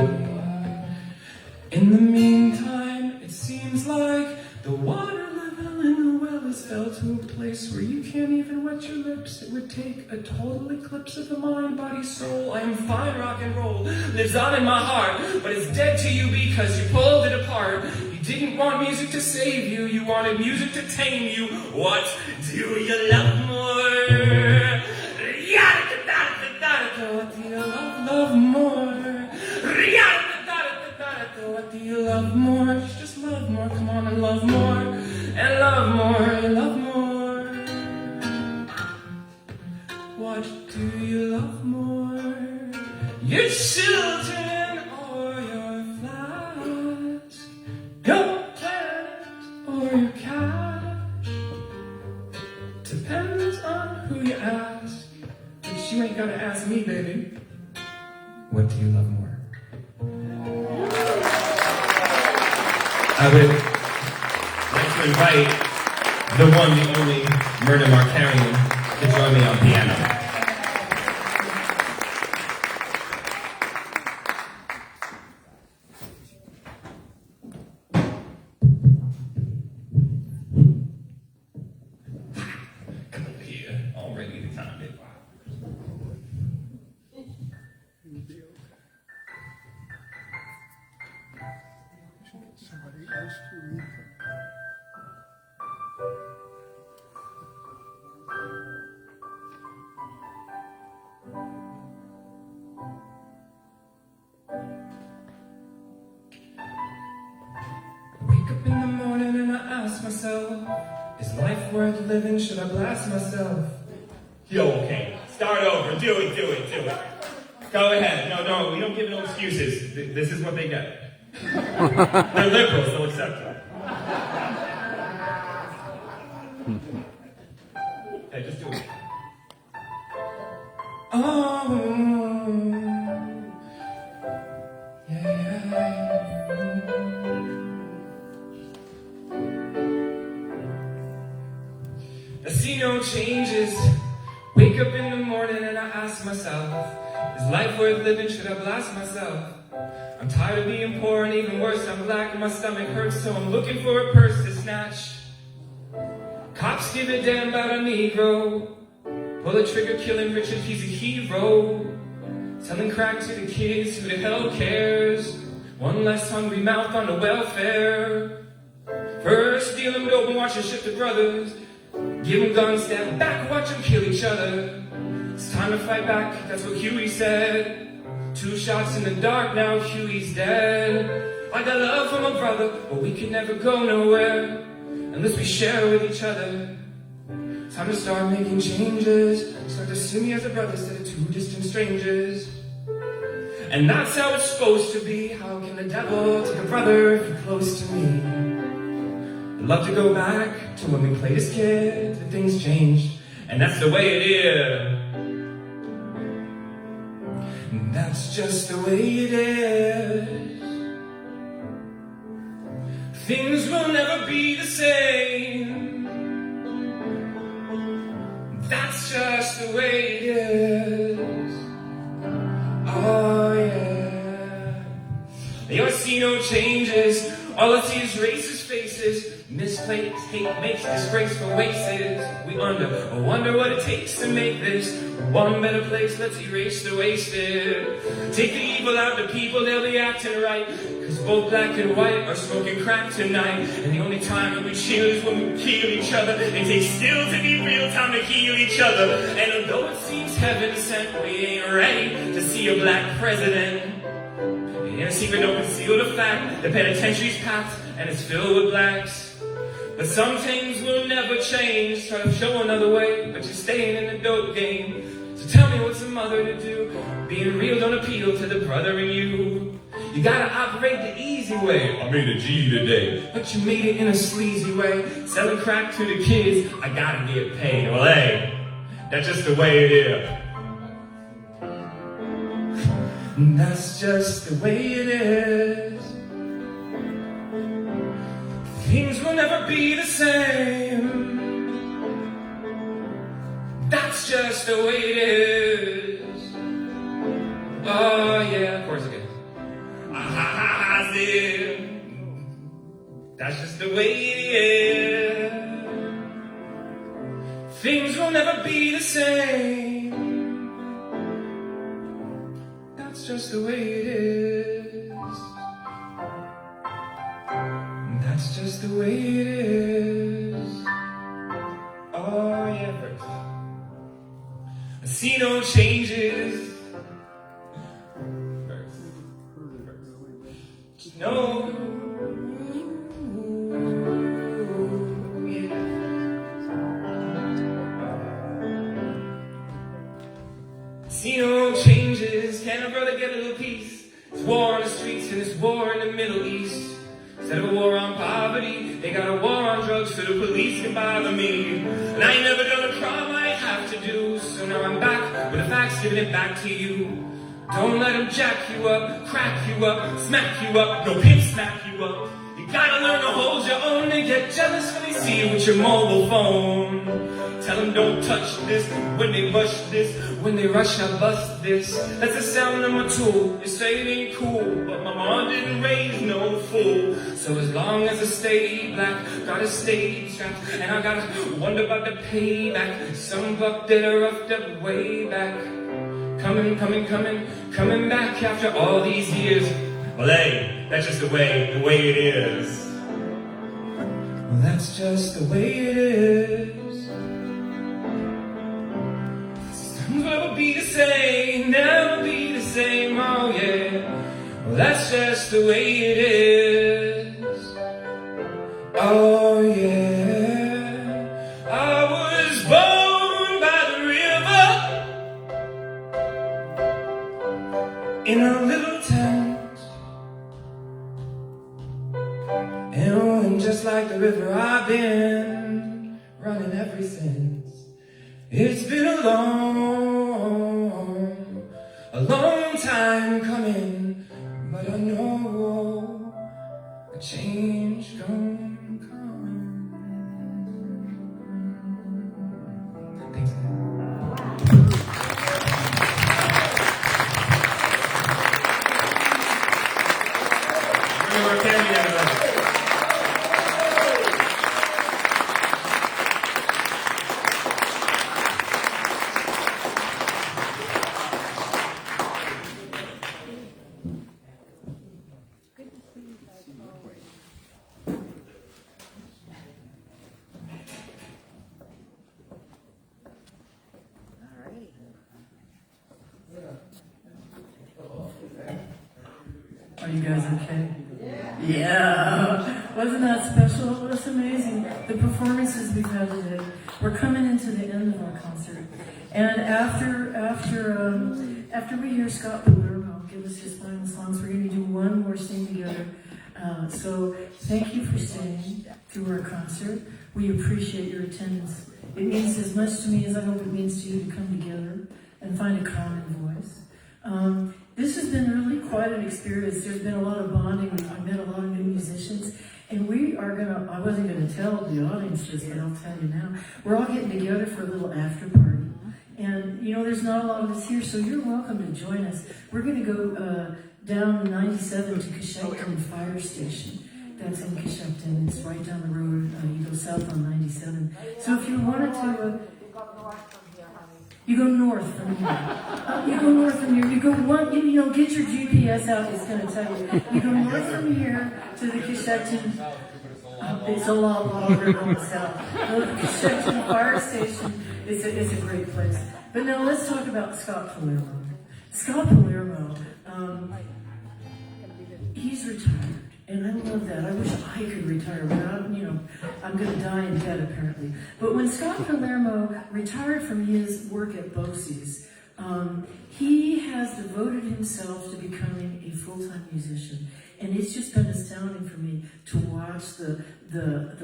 In the meantime, it seems like the water level in the well has fell to a place where you can't even wet your lips. It would take a total eclipse of the mind, body, soul. I am fine, rock and roll lives on in my heart, but it's dead to you because you pulled it apart. You didn't want music to save you, you wanted music to tame you. What do you love more? What do you love more? What do you love more? Just love more, come on and love more. And love more, and love more. What do you love more? Your children or your flowers? Your planet or your cash? Depends on who you ask. But you ain't gotta ask me, baby. What do you love more? I would like to invite the one, the only Murder Markarian to join me on piano. Come over here, all ready to time it. Somebody else to read them. Wake up in the morning and I ask myself, is life worth living? Should I blast myself? Yo, okay, start over, do it. Go ahead, no, we don't give no excuses. This is what they get. They're liberals, they'll accept it. Hey, just do it. Oh, yeah. I see no changes. Wake up in the morning and I ask myself, is life worth living? Should I blast myself? I'm tired of being poor and even worse, I'm black and my stomach hurts, so I'm looking for a purse to snatch. Cops give a damn about a Negro. Pull a trigger, killing Richard, he's a hero. Selling crack to the kids, who the hell cares? One less hungry mouth on the welfare. First deal them dope and watch them ship to brothers. Give them guns, stand back, watch them kill each other. It's time to fight back, that's what Huey said. 2 shots in the dark, now Huey's dead. I got love for my brother, but we can never go nowhere unless we share with each other. Time to start making changes. Start to see me as a brother instead of 2 distant strangers. And that's how it's supposed to be. How can the devil take a brother if you're close to me? I'd love to go back to when we played as kids, but things changed, and that's the way it is. That's just the way it is. Things will never be the same. That's just the way it is. Oh yeah. You'll see no changes. All I see is racist faces. Misplaced hate makes disgraceful races. We wonder what it takes to make this one better place. Let's erase the wasted. Take the evil out of the people, they'll be acting right. Cause both black and white are smoking crack tonight. And the only time that we chill is when we kill each other. It takes still to be real time to heal each other. And although it seems heaven sent, we ain't ready to see a black president. In a secret don't conceal the fact the penitentiary's packed and it's filled with blacks. But some things will never change. Try to show another way, but you're staying in the dope game. So tell me what's a mother to do? Being real don't appeal to the brother in you. You gotta operate the easy way. I made a G today, but you made it in a sleazy way. Selling crack to the kids, I gotta get paid. Well, hey, that's just the way it is. That's just the way it is. Things will never be the same. That's just the way it is. Oh yeah, of course it is. That's just the way it is. Things will never be the same. That's just the way it is. That's just the way it is. Oh yeah, first. I see no changes. No. Yeah. See no changes. Can a brother get a little peace? It's war on the streets and it's war in the Middle East. Instead of a war on poverty, they got a war on drugs so the police can bother me. And I ain't never done a crime I have to do. So now I'm back with the facts, giving it back to you. Don't let them jack you up, crack you up, smack you up, no pimp smack you up. You gotta learn to hold your own. They get jealous when they see you with your mobile phone. Tell them don't touch this, when they rush this, when they rush I bust this. That's the sound of my tool. You say it ain't cool, but my mom didn't raise no fool. So as long as I stay black, gotta stay strapped, and I gotta wonder about the payback. Some buck that I roughed up way back. Coming back after all these years. Well, hey, that's just the way it is. Well, that's just the way it is. Some will be the same, never be the same, oh yeah. Well, that's just the way it is. Oh yeah. I was born by the river in a little tent, and just like the river I've been running ever since. It's been a long time coming, but I know a change gonna come. Thanks. Are you guys okay? Yeah. Wasn't that special? It was amazing. The performances we've had today. We're coming into the end of our concert. And after we hear Scott Palermo give us his final songs, we're going to do one more sing together. So thank you for staying through our concert. We appreciate your attendance. It means as much to me as I hope it means to you to come together and find a common voice. This has been really quite an experience. There's been a lot of bonding. I've met a lot of new musicians. And we are I wasn't going to tell the audience this, but I'll tell you now. We're all getting together for a little after party. And, there's not a lot of us here, so you're welcome to join us. We're going to go down 97 to Coshocton Fire Station. That's in Coshocton. It's right down the road. You go south on 97. So if you wanted to... You go north from here. You go north from here. You go get your GPS out. It's going to tell you. You go north from here to the Coshocton. It's a lot longer on the south. The Coshocton Fire Station is a great place. But now let's talk about Scott Palermo. Scott Palermo. he's retired, and I love that. I wish I could retire, but I'm going to die in bed apparently. But when Scott Palermo retired from his work at Bosie's, he has devoted himself to becoming a full-time musician. And it's just been astounding for me to watch the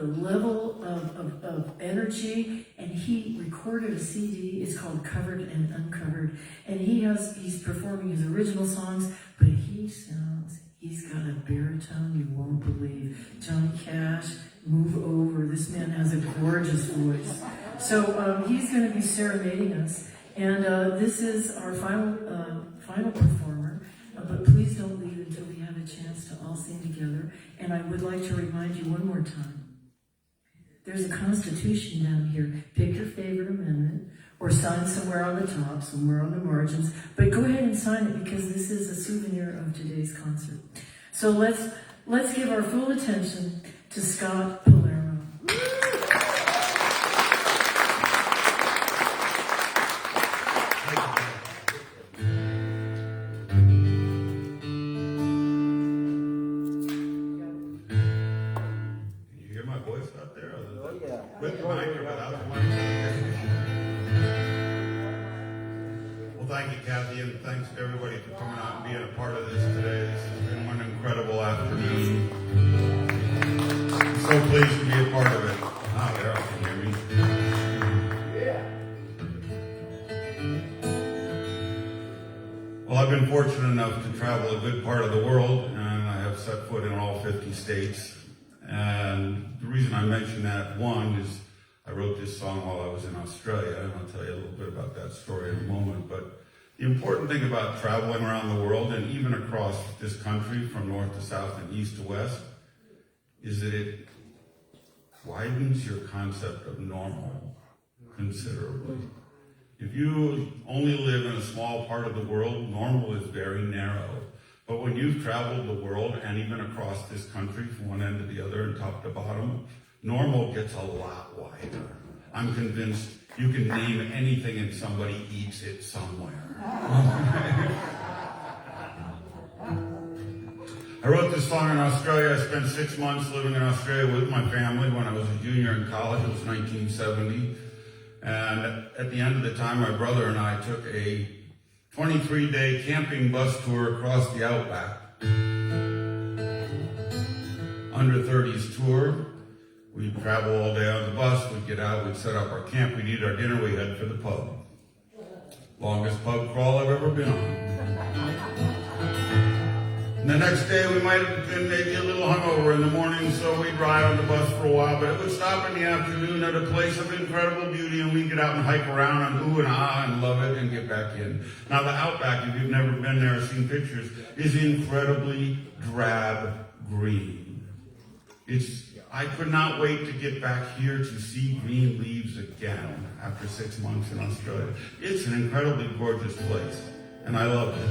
level of energy. And he recorded a CD. It's called Covered and Uncovered. And he's performing his original songs, but he's got a baritone you won't believe. Johnny Cash, move over. This man has a gorgeous voice. So he's going to be serenading us. And this is our final performer. But please don't leave until we have a chance to all sing together. And I would like to remind you one more time. There's a Constitution down here. Pick your favorite amendment or sign somewhere on the top, somewhere on the margins. But go ahead and sign it because this is a souvenir of today's concert. So let's give our full attention to Scott Palermo. With the mic or without the mic? Well, thank you, Kathy, and thanks to everybody for coming out and being a part of this today. This has been one incredible afternoon. I'm so pleased to be a part of it. Ah, there, I can hear me. Well, I've been fortunate enough to travel a good part of the world, and I have set foot in all 50 states. And the reason I mention that, one, is I wrote this song while I was in Australia, and I'll tell you a little bit about that story in a moment. But the important thing about traveling around the world, and even across this country from north to south and east to west, is that it widens your concept of normal considerably. If you only live in a small part of the world, normal is very narrow. But when you've traveled the world and even across this country from one end to the other and top to bottom, normal gets a lot wider. I'm convinced you can name anything and somebody eats it somewhere. I wrote this song in Australia. I spent 6 months living in Australia with my family when I was a junior in college. It was 1970. And at the end of the time, my brother and I took a 23-day camping bus tour across the outback. Under 30s tour. We'd travel all day on the bus. We'd get out. We'd set up our camp. We'd eat our dinner. We'd head for the pub. Longest pub crawl I've ever been on. And the next day we might have been maybe a little hungover in the morning, so we'd ride on the bus for a while, but it would stop in the afternoon at a place of incredible beauty, and we'd get out and hike around and ooh and ah and love it and get back in. Now the outback, if you've never been there or seen pictures, is incredibly drab green. I could not wait to get back here to see green leaves again after 6 months in Australia. It's an incredibly gorgeous place, and I love it.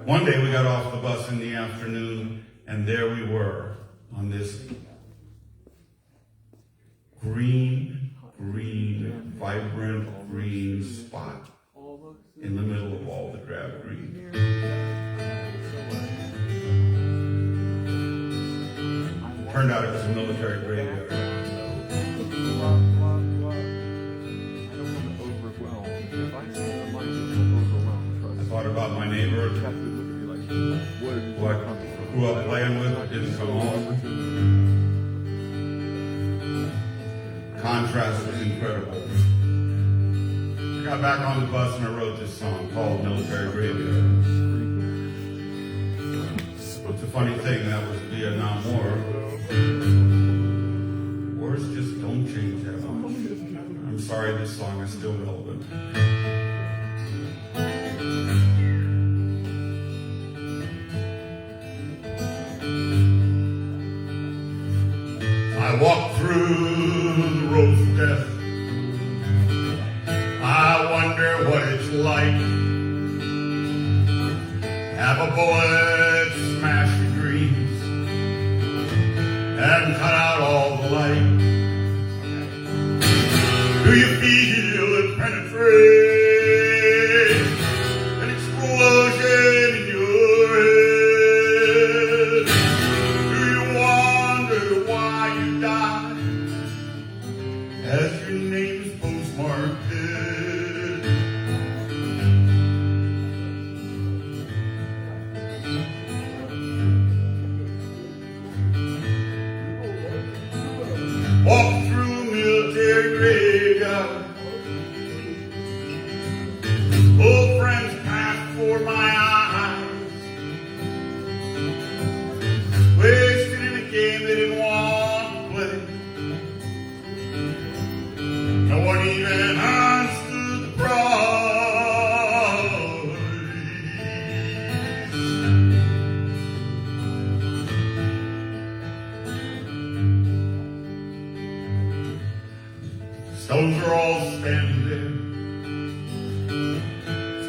One day we got off the bus in the afternoon, and there we were on this green, vibrant green spot in the middle of all the drab green. Turned out it was a military graveyard. I thought about my neighbor who I grew up playing with, didn't come home. Contrast was incredible. I got back on the bus and I wrote this song called Military Graveyard. It's a funny thing, that was the Vietnam War. Wars just don't change that much. I'm sorry this song is still relevant. I walk through the roads of death. I wonder what it's like. Have a bullet smash your dreams and cut out all the light. Do you feel it penetrate? An explosion in your head.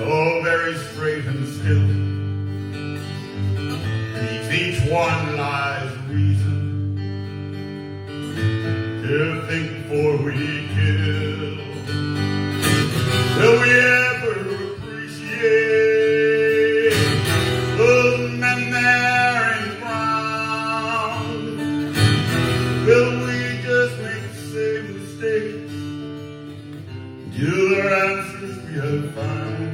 so very straight and still. Beneath each one lies reason to think before we kill. Will we ever appreciate those men there in the ground? Will we just make the same mistakes till our answers we have found?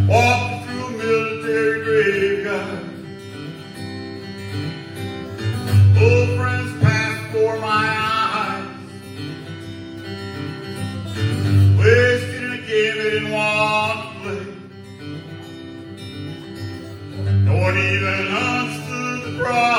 Walk through a military graveyard, old friends pass before my eyes, wasted in a game they didn't want to play. No one even understood the problem.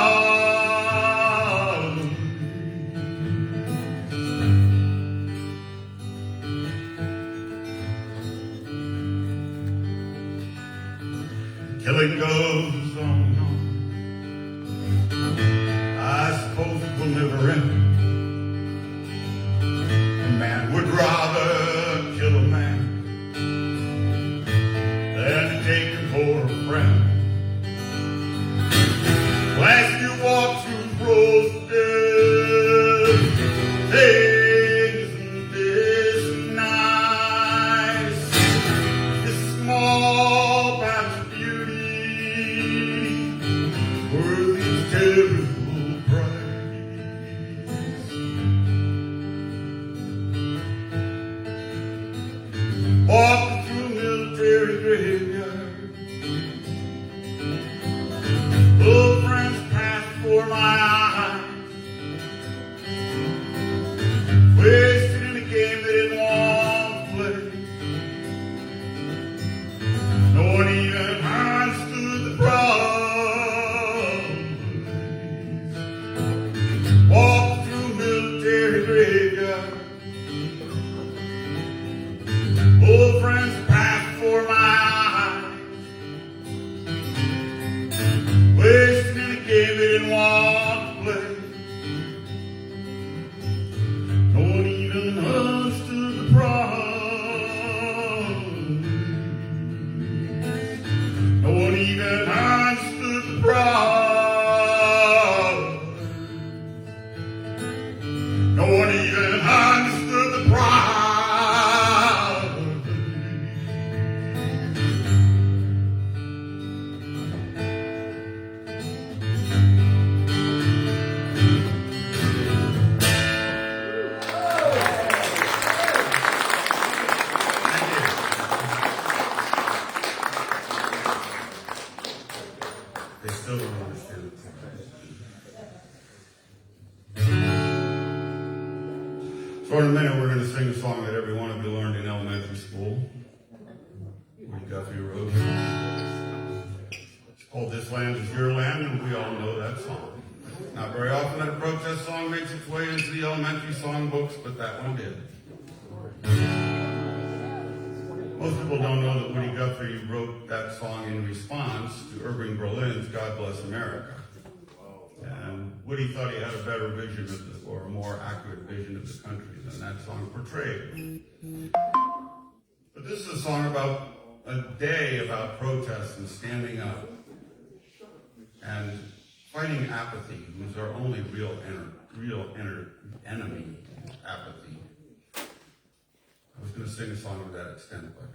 Killing goes on and on. I suppose it will never end. A man would rather kill a man than to take him for a friend. As you walk through rows of death, hey, isn't this nice? This small patch of beauty worth each terrible price. Walking through a military graveyard, old friends pass before my eyes, wasted in a game they didn't want to play. No one even understood the problem. Walk through a military graveyard, old friends pass before my eyes, wasted in a game they didn't want to play. No one even understood the problem. No one even understood the problem. No one even understood the problem. They still don't understand it. So in a minute, we're going to sing a song that every one of you learned in elementary school. We Guthrie wrote. It's called "This Land Is Your Land," and we all know that song. Not very often that a protest song makes its way into the elementary song books, but that one did. Most people don't know that Woody Guthrie wrote that song in response to Irving Berlin's "God Bless America." And Woody thought he had a better vision of the, or a more accurate vision of the country than that song portrayed. But this is a song about a day about protest and standing up and fighting apathy, who's our only real enemy, apathy. I was going to sing a song to that extent, but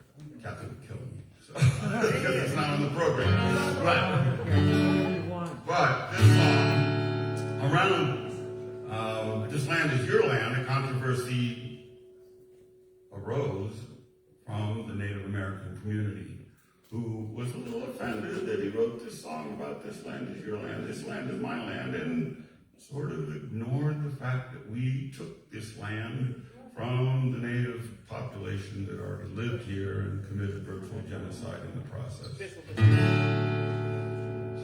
Kathy would kill me, so because it's not on the program. But this song, around "This Land Is Your Land," a controversy arose from the Native American community, who was a little offended that he wrote this song about "This land is your land, this land is my land," and sort of ignored the fact that we took this land from the native population that already lived here and committed virtual genocide in the process.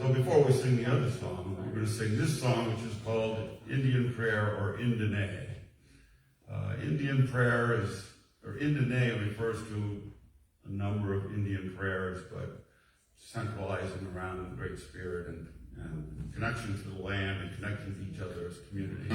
So before we sing the other song, we're going to sing this song, which is called Indian Prayer or Indene. Indian prayer is, or Indene refers to a number of Indian prayers, but centralizing around the Great Spirit and connection to the land and connection to each other as community.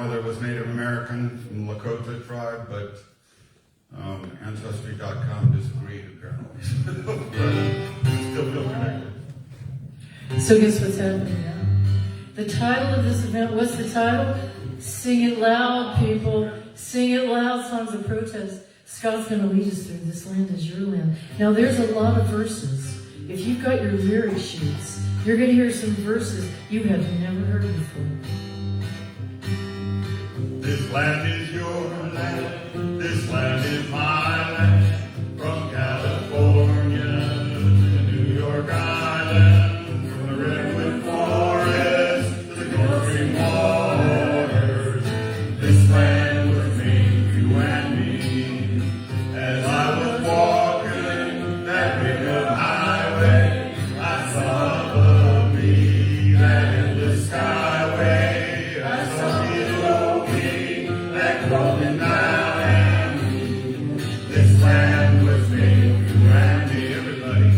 grandmother was Native American from the Lakota tribe, but Ancestry.com disagreed apparently. But still feel connected. So guess what's happening now? The title of this event, what's the title? Sing it loud, people. Sing it loud, songs of protest. Scott's going to lead us through This Land Is Your Land. Now there's a lot of verses. If you've got your lyric sheets, you're going to hear some verses you have never heard before. This land is your land, this land is my land, from California to New York Island, from the redwood forest to the Gulf Stream waters. This land was made for you and me. As I was walking that ribbon highway, I saw above me that endless skyway. I saw that golden island. This land was made for you and me, everybody.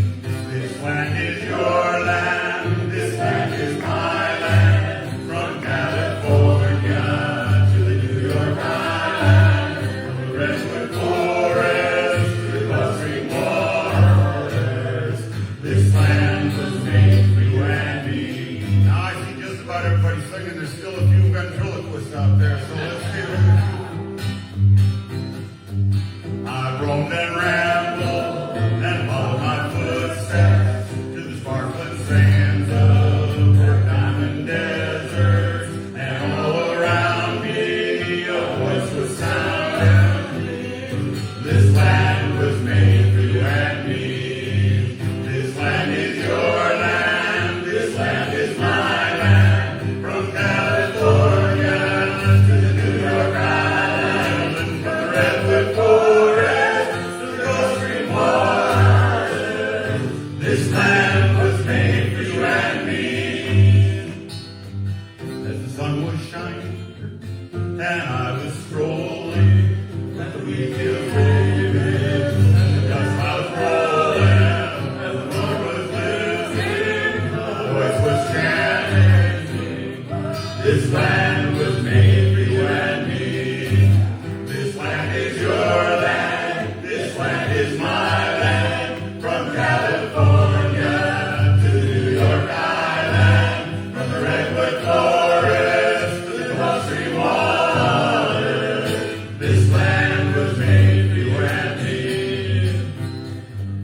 This land is your land, this land is my land. From California to the New York Island, from the redwood forest to the Gulf Stream waters. This land was made for you and me. Now I see just about everybody singing. There's still a few ventriloquists out there, so let's see who. I roamed and rambled and followed my footsteps to the sparkling sands of the diamond desert, and all around me a voice was sounding. This land was made for you and me. This land is your land, this land is my land, from California to the New York Island, from the redwood forest to the Gulf Stream waters. This land was made for you and me. As the sun was shining and I was strolling, and the wheat fields waving, and the dust clouds rolling, and the moon was lifting, the voice was chanting. This land was made for you and me. This land is your land, this land is my land, from California to the New York Island, from the redwood forest to the Gulf Stream waters. This land was made for you and me.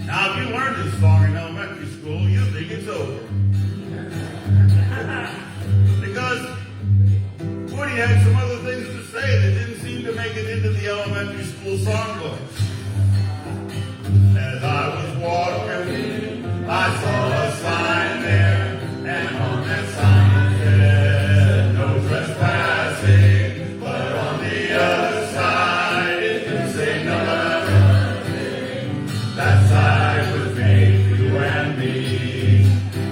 Now, if you learned this song in elementary school, you think it's over. Because Woody had some other things to say that didn't seem to make it into the elementary school songbooks. As I was walking, I saw a sign there, and on that sign it said, no trespassing, but on the other side it can say nothing. That side was made for you and me.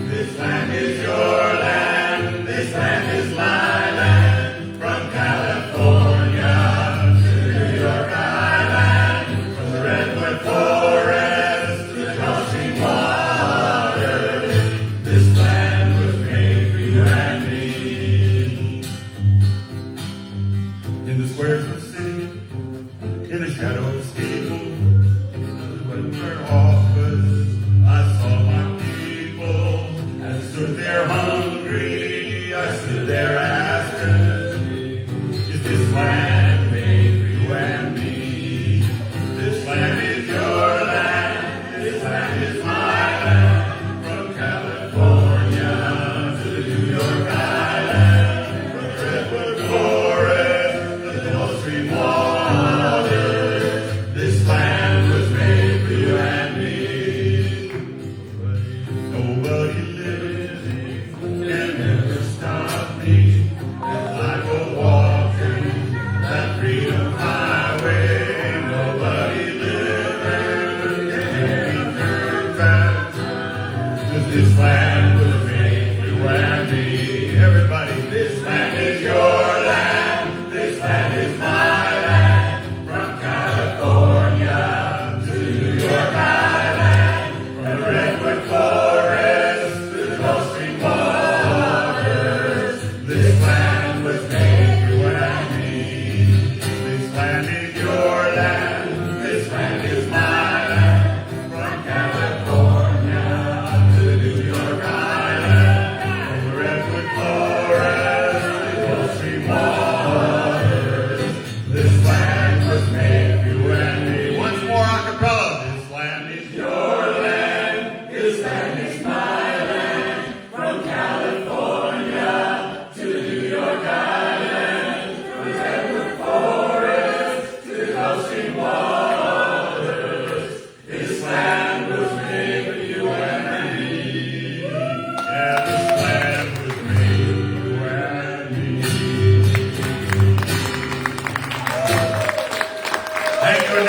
This land is your land, this land is my land, from California to New York Island, from the redwood forest to the Gulf Stream waters. This land was made for you and me. In the squares of the city, in the shadow of the steeple, when we're office, I saw my people. I stood there hungry, I stood there asking, is this land made for you and me? This land is your land, this land is my land, from California to the New York Island, from the redwood forest to the Gulf Stream waters. This land was made for you and me. Nobody living can ever stop me as I go walking that freedom highway. Nobody living can make me turn back, 'cause this land was made for you and me. Everybody, this land is your land, this land is my land, from California to New York Island, from the redwood forest to the Gulf Stream waters. This land was made for you and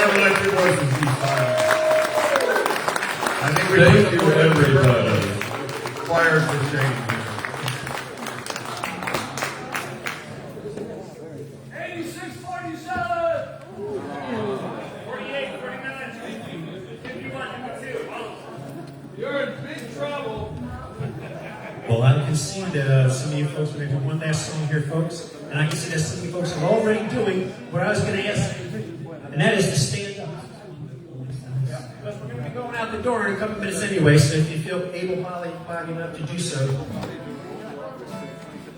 Everyone let your voices be silent. I think we Thank you, everybody. Choirs for change. 86-47. 48, 49, 51, 52. You're in big trouble. Well, I can see that some of you folks are going to do one last song here, folks. And I can see that some of you folks are already doing what I was going to ask you to do. And that is to stand up. Because we're going to be going out the door in a couple minutes anyway, so if you feel able-bodied enough to do so,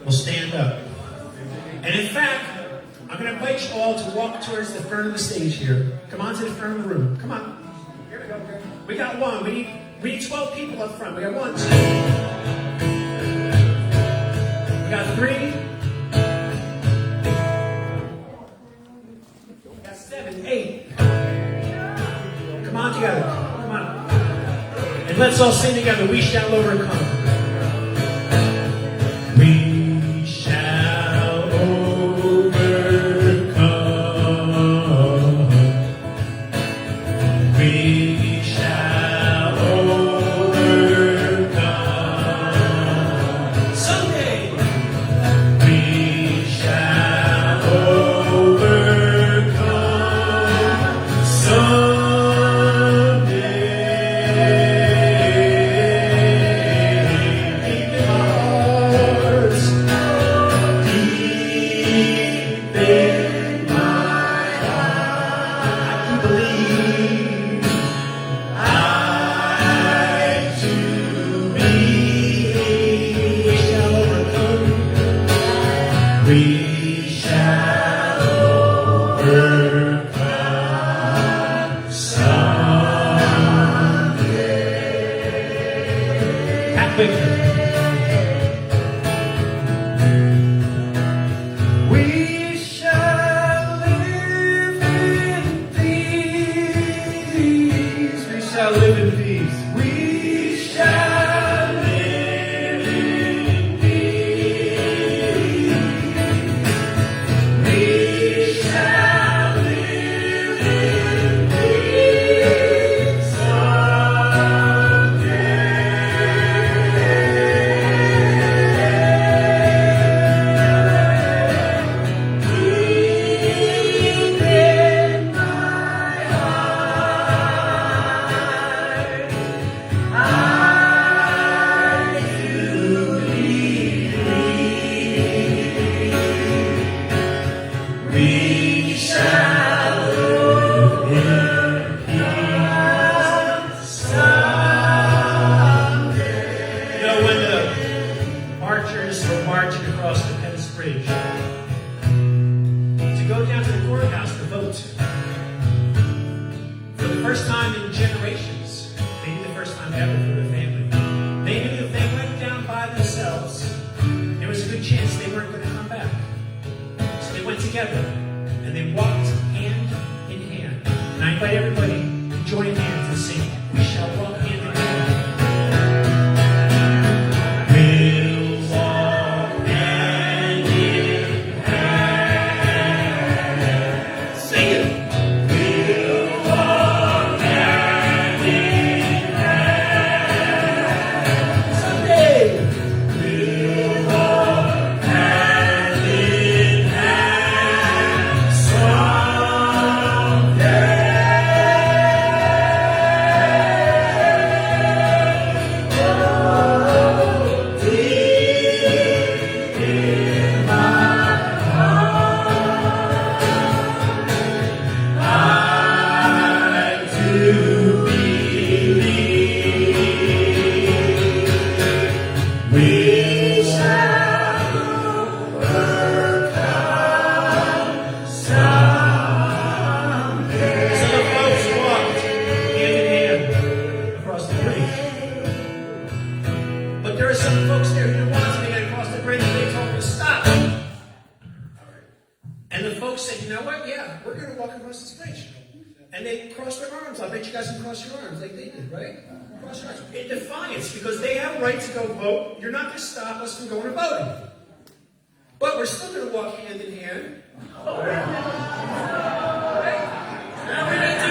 we'll stand up. And in fact, I'm going to invite you all to walk towards the front of the stage here. Come on to the front of the room. Come on. Here we go. We got one. We need 12 people up front. We got 1, 2. We got 3. We got 7, 8. Come on together. Come on. And let's all sing together. We shall overcome. We shall overcome. We shall overcome. Someday. We shall overcome. Someday. Deep in my heart. Deep in my heart. I do believe. I do believe we shall overcome. We shall overcome someday. Pat Wictor. We shall live in peace. We shall live in peace. We shall live in peace. We shall live in peace someday. Deep in my heart, I do believe we shall live in peace someday. You know, when the marchers were marching across the Penn Bridge to go down to the courthouse to vote, for the first time in generations, maybe the first time ever for the family, they knew that if they went down by themselves, there was a good chance they weren't going to come back. So they went together and they walked hand in hand. And I invite everybody to join hands and sing, "We shall walk hand in hand." We'll walk hand in hand. Sing it. We'll walk hand in hand. Someday. We'll walk hand in hand. Someday. And they cross their arms. I bet you guys can cross your arms like they did, right? Cross your arms. In defiance, because they have a right to go vote. You're not going to stop us from going to voting. But we're still going to walk hand in hand. Right? Now we're going to do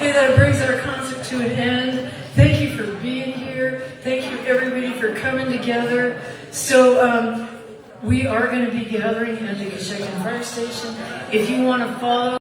Hey, that brings our concert to an end. Thank you for being here. Thank you, everybody, for coming together. So we are going to be gathering at the Coshocton Fire Station. If you want to follow